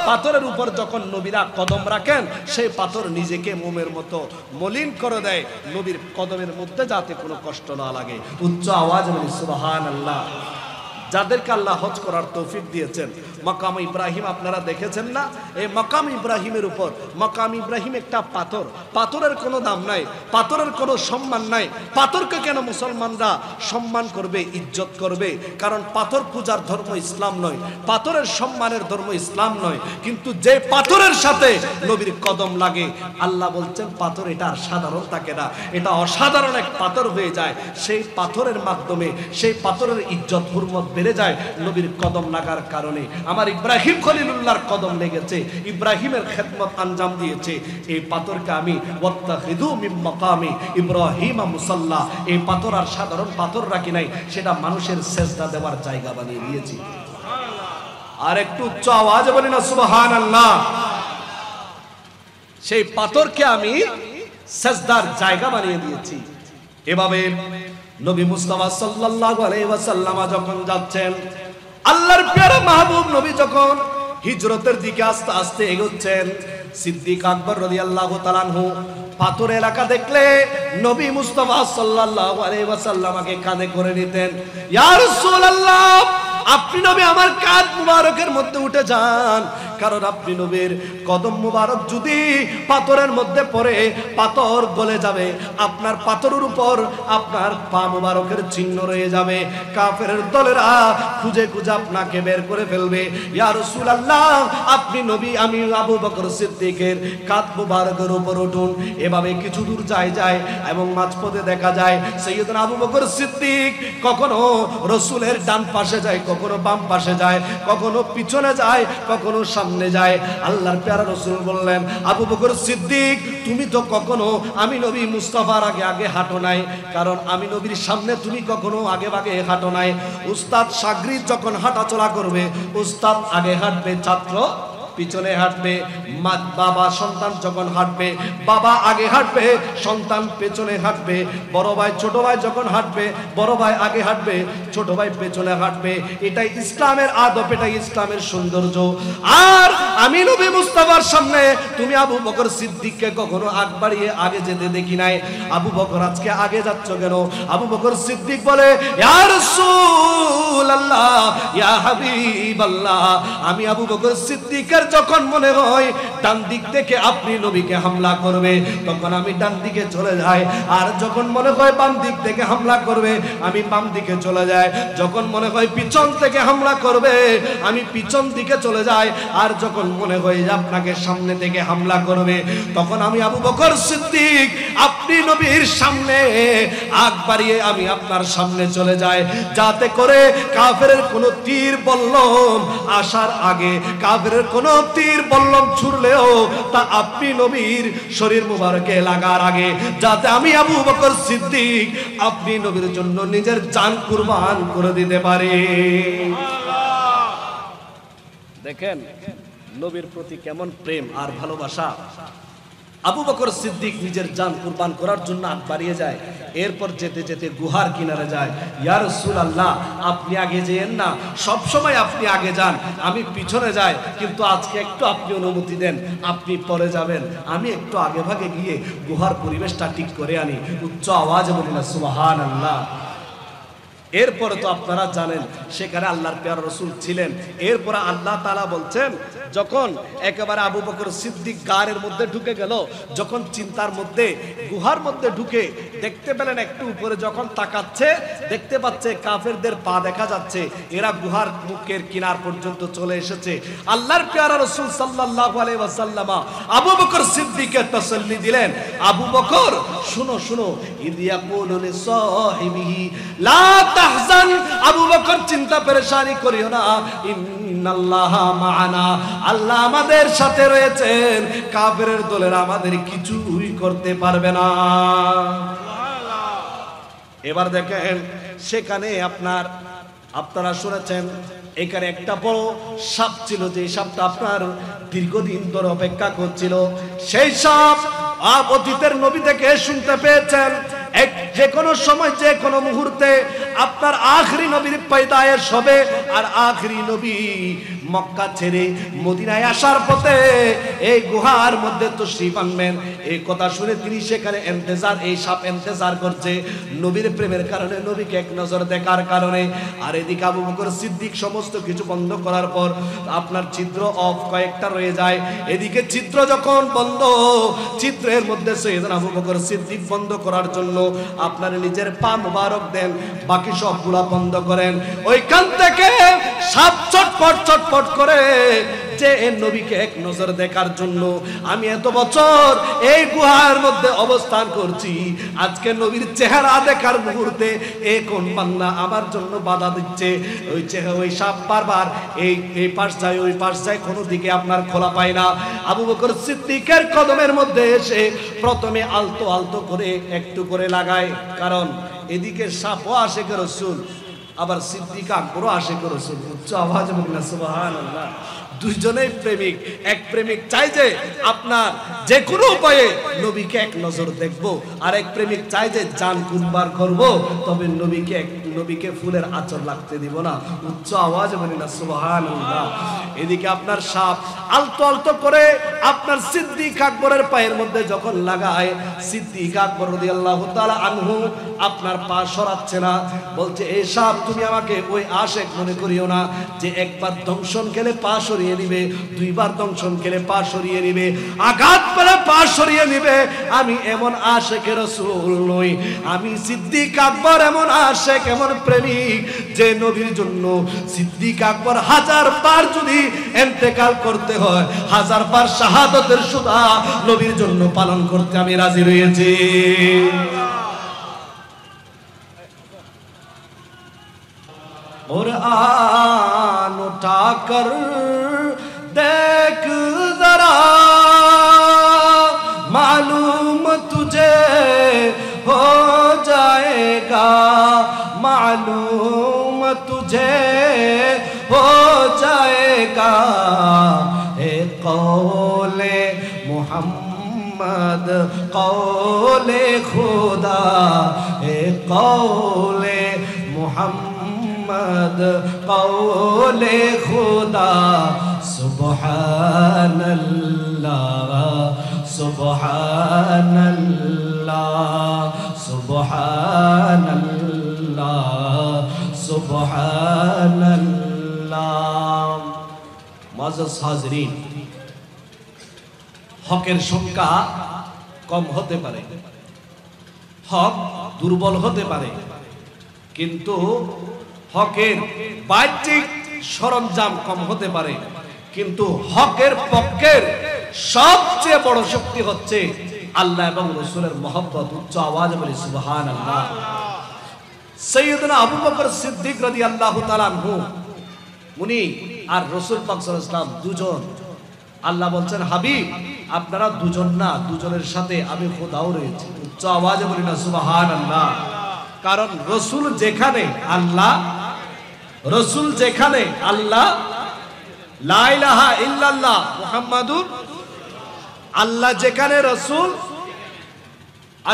[SPEAKER 1] পাথরের উপর যখন নবীরা কদম রাখেন সেই পাথর নিজেকে মোমের মতো মলিন করে দেয়, নবীর কদমের মধ্যে যাতে কোনো কষ্ট না লাগে। উচ্চ আওয়াজ বলি সুবহানাল্লাহ। যাদেরকে আল্লাহ হজ করার তৌফিক দিয়েছেন, মাকাম ইব্রাহিম আপনারা দেখেছেন না? এই মাকাম ইব্রাহিমের উপর, মাকাম ইব্রাহিম একটা পাথর, পাথরের কোনো দাম নাই, পাথরের কোনো সম্মান নাই। পাথরকে কেন মুসলমানরা সম্মান করবে, ইজ্জত করবে? কারণ পাথর পূজার ধর্ম ইসলাম নয়, পাথরের সম্মানের ধর্ম ইসলাম নয়। কিন্তু যে পাথরের সাথে নবীর কদম লাগে, আল্লাহ বলছেন পাথর এটা আর সাধারণ থাকে না, এটা অসাধারণ এক পাথর হয়ে যায়। সেই পাথরের মাধ্যমে সেই পাথরের ইজ্জত হুরমত বেড়ে যায় নবীর কদম লাগার কারণে। আমার ইব্রাহিম খলিলুল্লাহর কদম লেগেছে, ইব্রাহিমের খেদমত আঞ্জাম দিয়েছে। এই পাথরকে আমি ওয়াত্তাখিযু মিন মাকামি ইব্রাহিম মুসাল্লা, এই পাথর আর সাধারণ পাথর রাখি নাই, সেটা মানুষের সেজদা দেওয়ার জায়গা বানিয়ে দিয়েছি। আর একটু উচ্চ আওয়াজে বলি না সুবহানাল্লাহ। সেই পাথরকে আমি সেজদার জায়গা বানিয়ে দিয়েছি। এভাবে নবী মুস্তাফা সাল্লাল্লাহু আলাইহি ওয়াসাল্লাম যখন যাচ্ছেন, আল্লাহর প্যারা মাহবুব নবী যখন হিজরতের দিকে আস্তে আস্তে এগোচ্ছেন, সিদ্দিক আকবর রাদিয়াল্লাহু তাআলা আনহু পাথর এলাকা দেখলে নবী মুস্তাফা সাল্লাল্লাহু আলাইহি ওয়াসাল্লামকে কাঁধে করে নিতেন। ইয়া রাসূলুল্লাহ, আপনি নবী আমার কাঁধ মুবারকের মধ্যে উঠে যান, কারণ আপনি নবীর কদম মুবারক যদি পাথরের মধ্যে পড়ে পাথর গলে যাবে, আপনার পাথরের উপর আপনার পা মুবারকের চিহ্ন রয়ে যাবে। কাফেরের দলেরা খুঁজে খুঁজে আপনাকে বের করে ফেলবে। ইয়া রাসূলুল্লাহ, আপনি নবী, আমি আবু বকর সিদ্দিকের কাঁধ মুবারকের উপর উঠুন। এভাবে কিছু দূর যায় এবং মাঝপথে দেখা যায় সাইয়েদনা আবু বকর সিদ্দিক কখনো রাসূলের ডান পাশে যায়, কখনো বাম পাশে যায়, কখনো পিছনে যায়, কখনো সামনে যায়। আল্লাহর প্যারা রাসূল বললেন, আবু বকর সিদ্দিক, তুমি তো কখনো আমি নবী মুস্তাফার আগে আগে হাঁটো নাই, কারণ আমি নবীর সামনে তুমি কখনো আগে আগে হাঁটো নাই। উস্তাদ শাগরিদ যখন হাঁটাচলা করবে, উস্তাদ আগে হাঁটবে, ছাত্র পিছনে হাঁটবে। বাবা সন্তান যখন হাঁটবে, বাবা আগে হাঁটবে, সন্তান পেছনে হাঁটবে। বড় ভাই ছোট ভাই যখন হাঁটবে, বড় ভাই আগে হাঁটবে, ছোট ভাই পেছনে হাঁটবে। এটাই ইসলামের আদব, এটাই ইসলামের সৌন্দর্য। আর আমি নবী মুস্তাফার সামনে তুমি আবু বকর সিদ্দিককে কখনো আগ বাড়িয়ে আগে যেতে দেখি নাই। আবু বকর আজকে আগে যাচ্ছ কেন? আবু বকর সিদ্দিক বলে, ইয়া রাসূলুল্লাহ, ইয়া হাবিবাল্লাহ, আমি আবু বকর সিদ্দিকের যখন মনে হয় ডান দিক থেকে আপনি নবীকে হামলা করবে, তখন আমি ডান দিকে চলে যাই। আর যখন মনে হয় বাম দিক থেকে হামলা করবে, আমি বাম দিকে চলে যাই। যখন মনে হয় পিছন থেকে হামলা করবে, আমি পিছন দিকে চলে যাই। আর যখন মনে হয় যে আপনাকে সামনে থেকে হামলা করবে, তখন আমি আবু বকর সিদ্দিক আপনি নবীর সামনে আগ বাড়িয়ে আমি আপনার সামনে চলে যাই, যাতে করে কাফেরের কোনো তীর বল্লম আসার আগে, কাফেরের কোনো তীর বল্লম ছুড়লেও তা আপনি নবীর শরীর মুবারকে লাগার আগে, যাতে আমি আবু বকর সিদ্দিক আপনি নবীর জন্য নিজের জান কুরবান করে দিতে পারি। দেখেন নবীর প্রতি কেমন প্রেম আর ভালোবাসা। আবু বকর সিদ্দিক নিজের জান কুরবান করার জন্য আগ বাড়িয়ে যায়। এরপর যেতে যেতে গুহার কিনারে যায়। ইয়া রাসূলুল্লাহ, আপনি আগে যেয়েন না, সব সময় আপনি আগে যান, আমি পিছনে যাই, কিন্তু আজকে একটু আপনি অনুমতি দেন, আপনি পরে যাবেন, আমি একটু আগে ভাগে গিয়ে গুহার পরিবেশটা ঠিক করে আনি। উচ্চ আওয়াজে বলি না সুবহানাল্লাহ। এরপরে তো আপনারা জানেন সেখানে আল্লাহর প্যারা রাসূল ছিলেন। এরপরে আল্লাহ তাআলা বলছেন, যখন একেবারে আবু বকর সিদ্দিক গারের মধ্যে ঢুকে গেল, যখন চিন্তার মধ্যে গুহার মধ্যে ঢুকে দেখতে পেলেন একটু উপরে যখন তাকাচ্ছে দেখতে পাচ্ছে কাফেরদের পা দেখা যাচ্ছে, এরা গুহার মুখের কিনার পর্যন্ত চলে এসেছে। আল্লাহর প্যারা রাসূল সাল্লাল্লাহু আলাইহি ওয়াসাল্লাম আবু বকর সিদ্দিককে তাসাল্লি দিলেন, আবু বকর শুনো শুনো, ইদ ইয়াকুলু লিসাহিবিহি লা তাহজান, আবু বকর চিন্তা পেরেশানি করিও না, ইন্নাল্লাহা মা'ানা, আল্লাহ আমাদের সাথে রয়েছেন, কাফেরের দলের আমাদের কিছুই করতে পারবে না। এবার দেখেন সেখানে আপনারা শুনেছেন এখানে একটা বড় সাপ ছিল, যে সাপটা আপনার দীর্ঘদিন ধরে অপেক্ষা করছিল। সেই সাপ অতীতের নবী থেকে শুনতে পেয়েছেন যে কোনো সময় যে কোনো মুহূর্তে আপনার আখরি নবীর পয়দায়েশ হবে, আর আখরি নবী মক্কা ছেড়ে মদিনায় আসার পথে এই গুহার মধ্যে তশরিফ আনবেন। এই কথা শুনে তিনি সেখানে এই সাপ ইন্তজার করছে নবীর প্রেমের কারণে, নবীকে এক নজর দেখার কারণে। আর এদিকে আবু বকর সিদ্দিক সমস্ত কিছু বন্ধ করার পর আপনার ছিদ্র অফ কয়েকটা রয়ে যায়। এদিকে ছিদ্র যখন বন্ধ, ছিদ্রের মধ্যে সাইয়েদনা আবু বকর সিদ্দিক বন্ধ করার জন্য আপনার নিজের পা মুবারক দেন, বাকি সবগুলা বন্ধ করেন। ওইখান থেকে সাপ চটপট চটপট করে যে নবীকে এক নজর দেখার জন্য আমি এত বছর এই গুহার মধ্যে অবস্থান করছি, আজকে নবীর চেহারা দেখার মুহূর্তে এই কোন বান্দা আমার জন্য বাধা দিচ্ছে। ওই সাপ বারবার এই পাশ যায় ওই পাশ যায়, কোনো দিকে আপনার খোলা পায় না। আবু বকর সিদ্দিকের কদমের মধ্যে এসে প্রথমে আলতো আলতো করে একটু করে লাগায়, কারণ এদিকে সাপও আশিক রাসূল, আবার সিদ্দিক আকবরও আশিক রাসূল। উচ্চ আওয়াজে বলুন সুবহানাল্লাহ। দুইজনেই প্রেমিক। এক প্রেমিক চাই যে আপনার যে কোনো উপায়ে নবীকে এক নজর দেখবো, আর এক প্রেমিক চাই যে জান কুরবান করব, তবে নবীকে ফুলের আঁচল লাগতে দিব না। উচ্চ আওয়াজে বলি না সুবহানাল্লাহ। এদিকে আপনার সাপ আলতো আলতো করে আপনার সিদ্দিক আকবরের পায়ের মধ্যে যখন লাগায়, সিদ্দিক আকবর রাদিয়াল্লাহু তাআলা আনহু আপনার পা সরাচ্ছে না, বলছে এই সাপ তুমি আমাকে ওই আশেক মনে করিও না যে একবার দংশন খেলে পা সরিয়ে নিবে, দুইবার দংশন খেলে পা সরিয়ে নিবে, আঘাত পেলে পা সরিয়ে নিবে। আমি এমন আশেক রাসূল নই, আমি সিদ্দিক আকবর এমন আশেক, এমন প্রেমিক যে নবীর জন্য সিদ্দিক আকবর 1000 বার যদি ইন্তেকাল করতে হয়, 1000 বার শাহাদাতের সুদা নবীর জন্য পালন করতে আমি রাজি রয়েছি। कुरान उठाकर देख जरा, मालूम तुझे हो जाएगा, मालूम तुझे हो जाएगा। ए कौले मोहम्मद कौले खुदा, ए कौले मोहम्मद कौले खुदा। सुबहानल्लाह सुबहानल्लाह सुबहानल्लाह सुबहानल्लाह। मुअज़्ज़ज़ हाज़रीन, হকের সংখ্যা কম হতে পারে, হক দুর্বল হতে পারে, কিন্তু হকের বাহ্যিক সরঞ্জাম কম হতে পারে, কিন্তু হকের পক্ষের সবচেয়ে বড় শক্তি হচ্ছে আল্লাহ এবং রাসূলের মহব্বত। উচ্চ আওয়াজে বলি সুবহানাল্লাহ। সাইয়েদনা আবু বকর সিদ্দিক রাদিয়াল্লাহু তাআলা আনহু, উনি আর রাসূল পাক সাল্লাল্লাহু আলাইহি ওয়াসাল্লাম দুজন। আল্লাহ বলছেন হাবিব আপনারা দুজন না, দুজনের সাথে আমি খোদাও রয়েছি। উচ্চ আওয়াজে বলি না সুবহানাল্লাহ। কারণ রাসূল যেখানে আল্লাহ, রাসূল যেখানে আল্লাহ, লা ইলাহা ইল্লাল্লাহ মুহাম্মাদুর, আল্লাহ যেখানে রাসূল,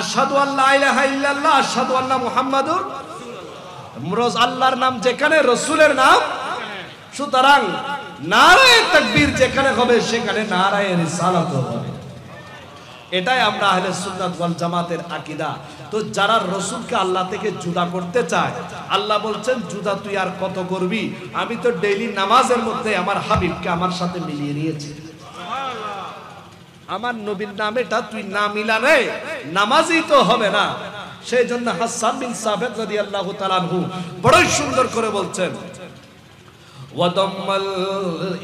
[SPEAKER 1] আশহাদু আল্লা ইলাহা ইল্লাল্লাহ আশহাদু আন্না মুহাম্মাদুর মুরজ, আল্লাহর নাম যেখানে রাসূলের নাম, সুতরাং নারায়ে তাকবীর যেখানে হবে সেখানে নারায়ে রিসালাত হবে। এটাই আমরা আহলে সুন্নাত ওয়াল জামাতের আকীদা। তো যারা রাসূলকে আল্লাহ থেকে জুদা করতে চায়, আল্লাহ বলছেন জুদা তুই আর কত করবি, আমি তো ডেইলি নামাজের মধ্যে আমার হাবিবকে আমার সাথে মিলিয়ে নিয়েছি। আমার নবীর নামেটা তুই না মিলালে নামাজই তো হবে না। সেই জন্য হাসান বিন সাবিত রাদিয়াল্লাহু তাআলা আনহু বড় সুন্দর করে বলছেন, ওয়াদাম্মাল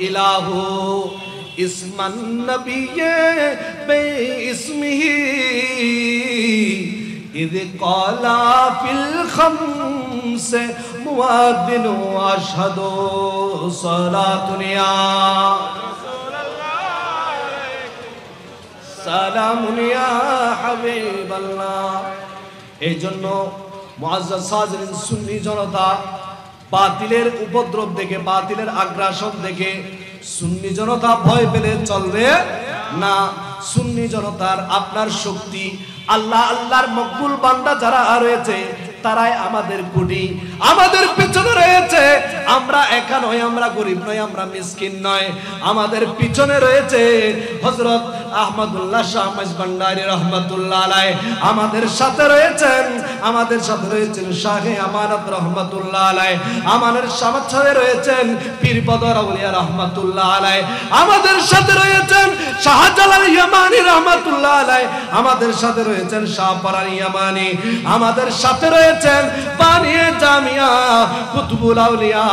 [SPEAKER 1] ইলাহু ইসমান নবিয়ে বে ইসমিহি ইদ ক্বালা ফিল খামসে মুয়াদ্দিন আশহাদু সালাতুন ইয়া সালামুন ইয়া হাবিবাল্লাহ। এই জন্য মুআজ্জাজ হাজিরিন, সুন্নি জনতা বাতিলের উপদ্রব দেখে, বাতিলের আগ্রাসন দেখে সুন্নি জনতা ভয় পেলে চলবে না। সুন্নি জনতার আপনার শক্তি, আল্লাহ আল্লাহর মকবুল বান্দা যারা রয়েছে তারাই আমাদের গুটি, আমাদের পিছনে রয়েছে। আমরা একা নয়, আমরা গরিব নয়, আমরা মিসকিন নয়, আমাদের পিছনে রয়েছে হযরত আহমদুল্লাহ শাহ মাইজভান্ডারী রাহমাতুল্লাহ আলাইহি, আমাদের সাথে রয়েছেন, আমাদের সাথে রয়েছেন শাহে আমানত রাহমাতুল্লাহ আলাইহি, আমাদের সাথে রয়েছেন পীর বদর আউলিয়া রাহমাতুল্লাহ আলাইহি, আমাদের সাথে রয়েছেন শাহজালাল ইয়ামানি রাহমাতুল্লাহ আলাইহি, আমাদের সাথে রয়েছেন শাহপরান ইয়ামানি, আমাদের সাথে রয়েছেন বানিয়ে জামিয়া কুতুবুল আউলিয়া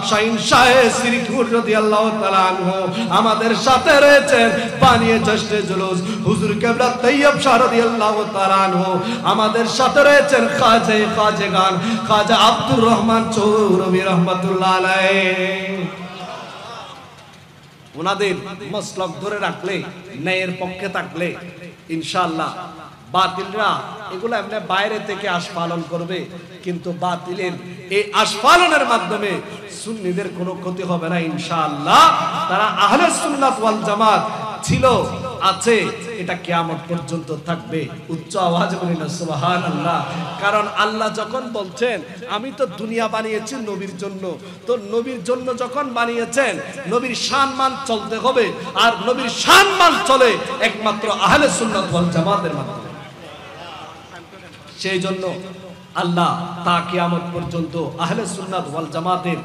[SPEAKER 1] শাহিন শাহে সিরকুর রাদিয়াল্লাহু তাআলা আনহু, আমাদের সাথে রয়েছেন বানিয়ে জশনে জুলুস হুজুর কিবলা তাইয়্যিব শাহ রাদিয়াল্লাহু তাআলা আনহু, আমাদের সাথে রয়েছেন খাজেগান খাজা আব্দুর রহমান চৌরবি রাহমাতুল্লাহ আলাইহি। ওনাদের মাসলাক ধরে রাখলে, ন্যায়ের পক্ষে থাকলে ইনশাআল্লাহ বাতিলরা এগুলো এমনি বাইরে থেকে আস্ফালন করবে, কিন্তু বাতিলের এই আস্ফালনের মাধ্যমে সুন্নিদের কোনো ক্ষতি হবে না ইনশাআল্লাহ। তারা আহলে সুন্নাত ওয়াল জামাত ছিল, আছে, এটা কিয়ামত পর্যন্ত থাকবে। উচ্চ আওয়াজে বলেন সুবহানাল্লাহ। কারণ আল্লাহ যখন বলছেন আমি তো দুনিয়া বানিয়েছি নবীর জন্য, তো নবীর জন্য যখন বানিয়েছেন নবীর সম্মান চলতে হবে, আর নবীর সম্মান চলে একমাত্র আহলে সুন্নাত ওয়াল জামাতের মাধ্যমে। সেই জন্য আল্লাহ তা কিয়ামত পর্যন্ত আহলে সুন্নাত ওয়াল জামাতের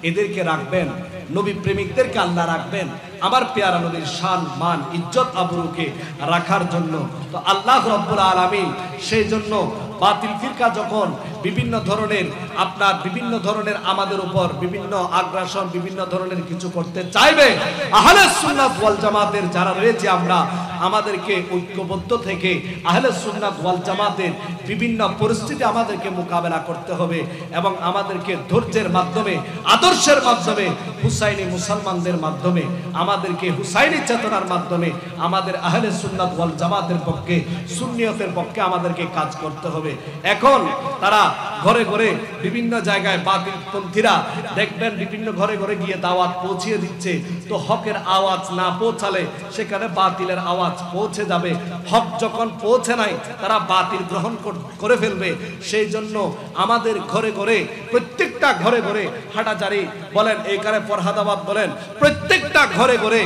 [SPEAKER 1] এদেরকে রাখবেন, নবী প্রেমিকদেরকে আল্লাহ রাখবেন আমার পেয়ারা নবীর শান মান ইজ্জত আবরুকে রাখার জন্য। তো আল্লাহ রাব্বুল আলামিন সেই জন্য বাতিল ফিরকা যখন বিভিন্ন ধরনের আপনার বিভিন্ন ধরনের আমাদের উপর বিভিন্ন আগ্রাসন বিভিন্ন ধরনের কিছু করতে চাইবে, আহলে সুন্নাত ওয়াল জামাতের যারা রয়েছে আমরা আমাদেরকে ঐক্যবদ্ধ থেকে আহলে সুন্নাত ওয়াল জামাতের বিভিন্ন পরিস্থিতি আমাদেরকে মোকাবেলা করতে হবে এবং আমাদেরকে ধৈর্যের মাধ্যমে আদর্শের মাধ্যমে হুসাইনি মুসলমানদের মাধ্যমে আমাদেরকে হুসাইনি চেতনার মাধ্যমে আমাদের আহলে সুন্নাত ওয়াল জামাতের পক্ষে সুন্নিয়তের পক্ষে আমাদেরকে কাজ করতে হবে। এখন তারা ঘরে ঘরে বিভিন্ন জায়গায় বাতিলপন্থীরা দেখবেন বিভিন্ন ঘরে ঘরে গিয়ে দাওয়াত পৌঁছিয়ে দিচ্ছে, তো হকের আওয়াজ না পৌঁছালে সেখানে বাতিলের আওয়াজ পৌঁছে যাবে। হক যখন পৌঁছে নাই তারা বাতিল গ্রহণ করে ফেলবে। সেই জন্য আমাদের ঘরে ঘরে প্রত্যেকটা ঘরে ঘরে হাটাজারি বলেন, এইখানে ফরহাদাবাদ বলেন, প্রত্যেকটা ঘরে ঘরে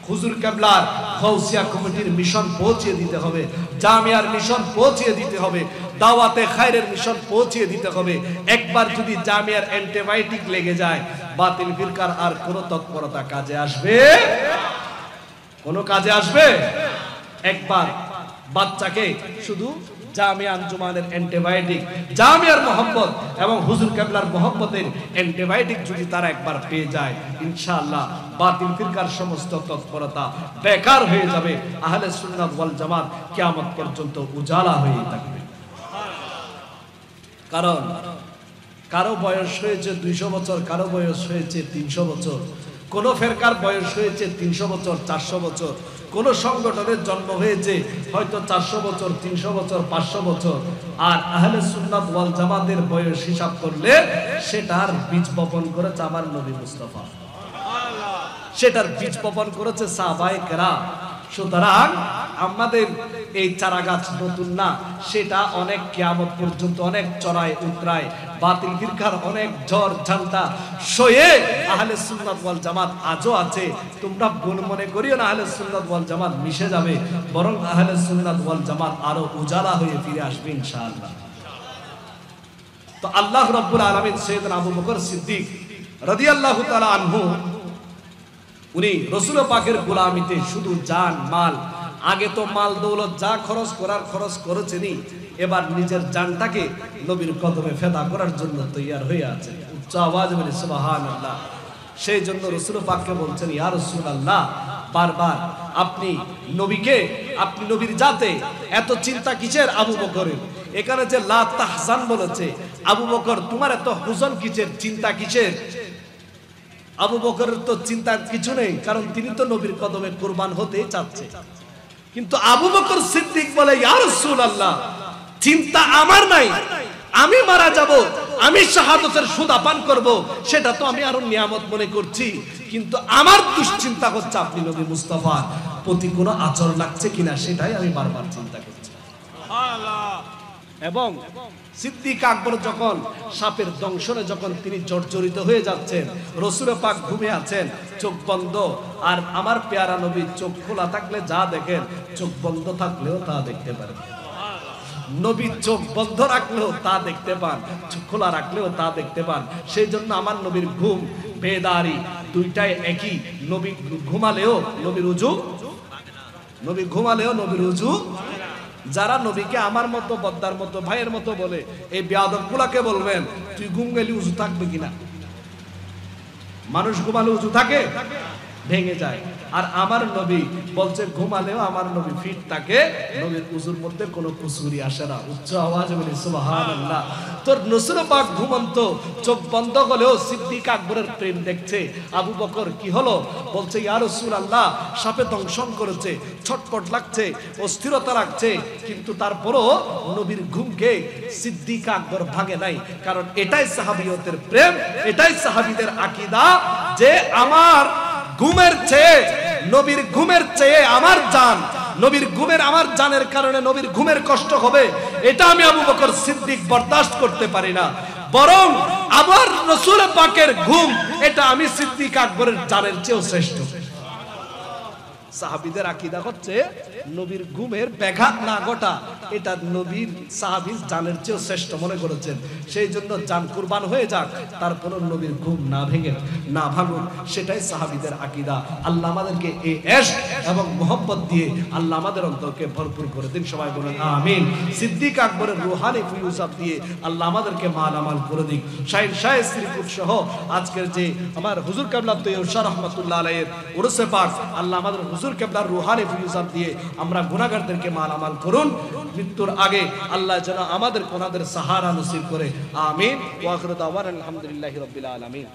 [SPEAKER 1] হুজুর কেবলার গৌসিয়া কমিটির মিশন পৌঁছিয়ে দিতে হবে, জামিয়ার মিশন পৌঁছিয়ে দিতে হবে, দাওয়াতে খায়রের মিশন পৌঁছিয়ে দিতে হবে। একবার যদি জামিয়ার অ্যান্টিবায়োটিক লেগে যায় বাতিল ফিরকার আর কোনো তৎপরতা কাজে আসবে? কোনো কাজে আসবে? একবার বাচ্চাকে শুধু জামিয়া আঞ্জুমানের অ্যান্টিবায়োটিক, জামিয়ার মোহাম্মত এবং হুজুর কেবলার মোহাম্মতের অ্যান্টিবায়োটিক যদি তারা একবার পেয়ে যায় ইনশাআল্লাহ বাতিল ফিরকার সমস্ত তৎপরতা বেকার হয়ে যাবে। আহলে সুন্নাত ওয়াল জামাত কিয়ামত পর্যন্ত উজালা হয়ে থাকবে। কারণ কারো বয়স হয়েছে 200 বছর, কারো বয়স হয়েছে 300 বছর, কোন ফেরকার বয়স হয়েছে 300 বছর 400 বছর, কোন সংগঠনের জন্ম হয়েছে হয়তো 400 বছর 300 বছর 500 বছর। আর আহলে সুন্নাত ওয়াল জামাতের বয়স হিসাব করলে সেটার বীজ বপন করেছে আমার নবী মুস্তাফা, সেটার বীজ বপন করেছে সাহাবায়ে কেরাম, সুতরাং আমাদের এই চারা গাছ নতুন না, সেটা অনেক কিয়ামত পর্যন্ত অনেক চড়াই উতরায় বাতিল ফিরকার অনেক ঝড় ঝান্ডা সয়ে আহলে সুন্নাত ওয়াল জামাত আজও আছে। তোমরা ভুল মনে করিও না আহলে সুন্নাত ওয়াল জামাত মিশে যাবে, বরং আহলে সুন্নাত ওয়াল জামাত আরো উজালা হয়ে ফিরে আসবে ইনশাআল্লাহ। তো আল্লাহ রাব্বুল আলামিন সাইয়েদনা আবু বকর সিদ্দিক রাদিয়াল্লাহু তাআলা আনহু, উনি রাসূল পাকের গোলামিতে শুধু জান মাল, আগে তো মাল দৌলত যা খরচ করার খরচ করেছেনই, এবার নিজের জানটাকে নবীর কদমে ফেদা করার জন্য তৈয়ার হয়ে আছে। উচ্চ আওয়াজে বলি সুবহানাল্লাহ। সেই জন্য রাসূল পাককে বলছেন, ইয়া রাসূলুল্লাহ, বারবার আপনি নবীকে, আপনি নবীর জাতে এত চিন্তা কিসের আবু বকরের? এখানে যে লা তাহজান বলেছে, আবু বকর তোমার এত হুজন কিসের, চিন্তা কিসের? আবু বকরের তো চিন্তার কিছু নেই, কারণ তিনি তো নবীর কদমে কুরবান হতে চাচ্ছে। কিন্তু আবু বকর সিদ্দিক বলে, ইয়া রাসূলুল্লাহ, চিন্তা আমার নাই, আমি মারা যাব, আমি শাহাদাতের সুদা পান করব, সেটা তো আমি আরো নিয়ামত মনে করছি, কিন্তু আমার দুশ্চিন্তা হচ্ছে আপনি নবী মুস্তাফার প্রতি কোনো আচর লাগছে কিনা, সেটাই আমি বারবার চিন্তা করছি। এবং সিদ্দিক আকবর যখন সাপের দংশনে যখন তিনি জর্জরিত হয়ে যাচ্ছেন, রাসূল পাক ঘুমিয়ে আছেন, চোখ বন্ধ, আর আমার পেয়ারা নবী চোখ খোলা থাকলে যা দেখেন, চোখ বন্ধ থাকলেও তা দেখতে পারেন। নবী চোখ বন্ধ রাখলেও তা দেখতে পান, চোখ খোলা রাখলেও তা দেখতে পান। সেই জন্য আমার নবীর ঘুম বেদারি দুইটাই একই। নবী ঘুমালেও নবীর উজু, নবী ঘুমালেও নবীর উজু। যারা নবীকে আমার মতো, বদ্দার মতো, ভাইয়ের মতো বলে, এই বেয়াদবগুলোকে বলবেন, তুই ঘুম গেলি উজু থাকবে কিনা? মানুষ ঘুমালে উজু থাকে, ভেঙে যায়। আর আমার নবী বলছে ঘুমালেও আমার নবী ফিট থাকে, নবীর উজুর মধ্যে কোনো কুসুরি আসে না। উচ্চ আওয়াজে বলি সুবহানাল্লাহ। তোর রাসূল পাক ঘুমন্ত, চোখ বন্ধ হলেও সিদ্দিক আকবরের প্রেম দেখছে। আবু বকর কি হলো? বলছে, ইয়া রাসূলুল্লাহ, সাপে দংশন করেছে, ছটপট লাগছে, অস্থিরতা লাগছে, কিন্তু তারপরও নবীর ঘুমকে সিদ্দিক আকবর ভাগে নাই। কারণ এটাই সাহাবিয়তের প্রেম, এটাই সাহাবীদের আকীদা, যে আমার ঘুমের চেয়ে, নবীর ঘুমের চেয়ে আমার জান, নবীর ঘুমের আমার জানের কারণে নবীর ঘুমের কষ্ট হবে, এটা আমি আবু বকর সিদ্দিক বরদাস্ত করতে পারি না। বরং আবার রাসূল পাকের ঘুম, এটা আমি সিদ্দিক আকবরের জানের চেয়েও শ্রেষ্ঠ। সাহাবীদের আকীদা হচ্ছে নবীর ঘুমের ব্যাঘাত না ঘটা, এটা নবীর সাহাবীর জানের চেয়েও শ্রেষ্ঠ মনে করেছেন। সেই জন্য জান কুরবান হয়ে যাক, তারপর নবীর ঘুম না ভেঙে, না ভাঙুক, সেটাই সাহাবীদের আকীদা। আল্লাহ আমাদেরকে এই ইশক এবং মোহব্বত দিয়ে আল্লাহ আমাদের অন্তরকে ভরপুর করে দিন, সবাই বলেন আমিন। সিদ্দিক আকবরের রুহানি ফিউজাব দিয়ে আল্লাহ আমাদেরকে মালামাল করে দিক। শাহিন শাহ শ্রীপুর সহ আজকের যে আমার হুজুর কিবলা তৈয়ব রাহমাতুল্লাহ আলাইহির উরসে পাক, আল্লাহ আমাদের হুজুর কিবলার রুহানি ফিউজাব দিয়ে আমরা গুনাহগারদেরকে মালামাল করুন। মৃত্যুর আগে আল্লাহ যেন আমাদের কোনাদের সাহারা নসিব করে। আমিন। ওয়া আখিরু দাওয়ানা আলহামদুলিল্লাহি রাব্বিল আলামিন।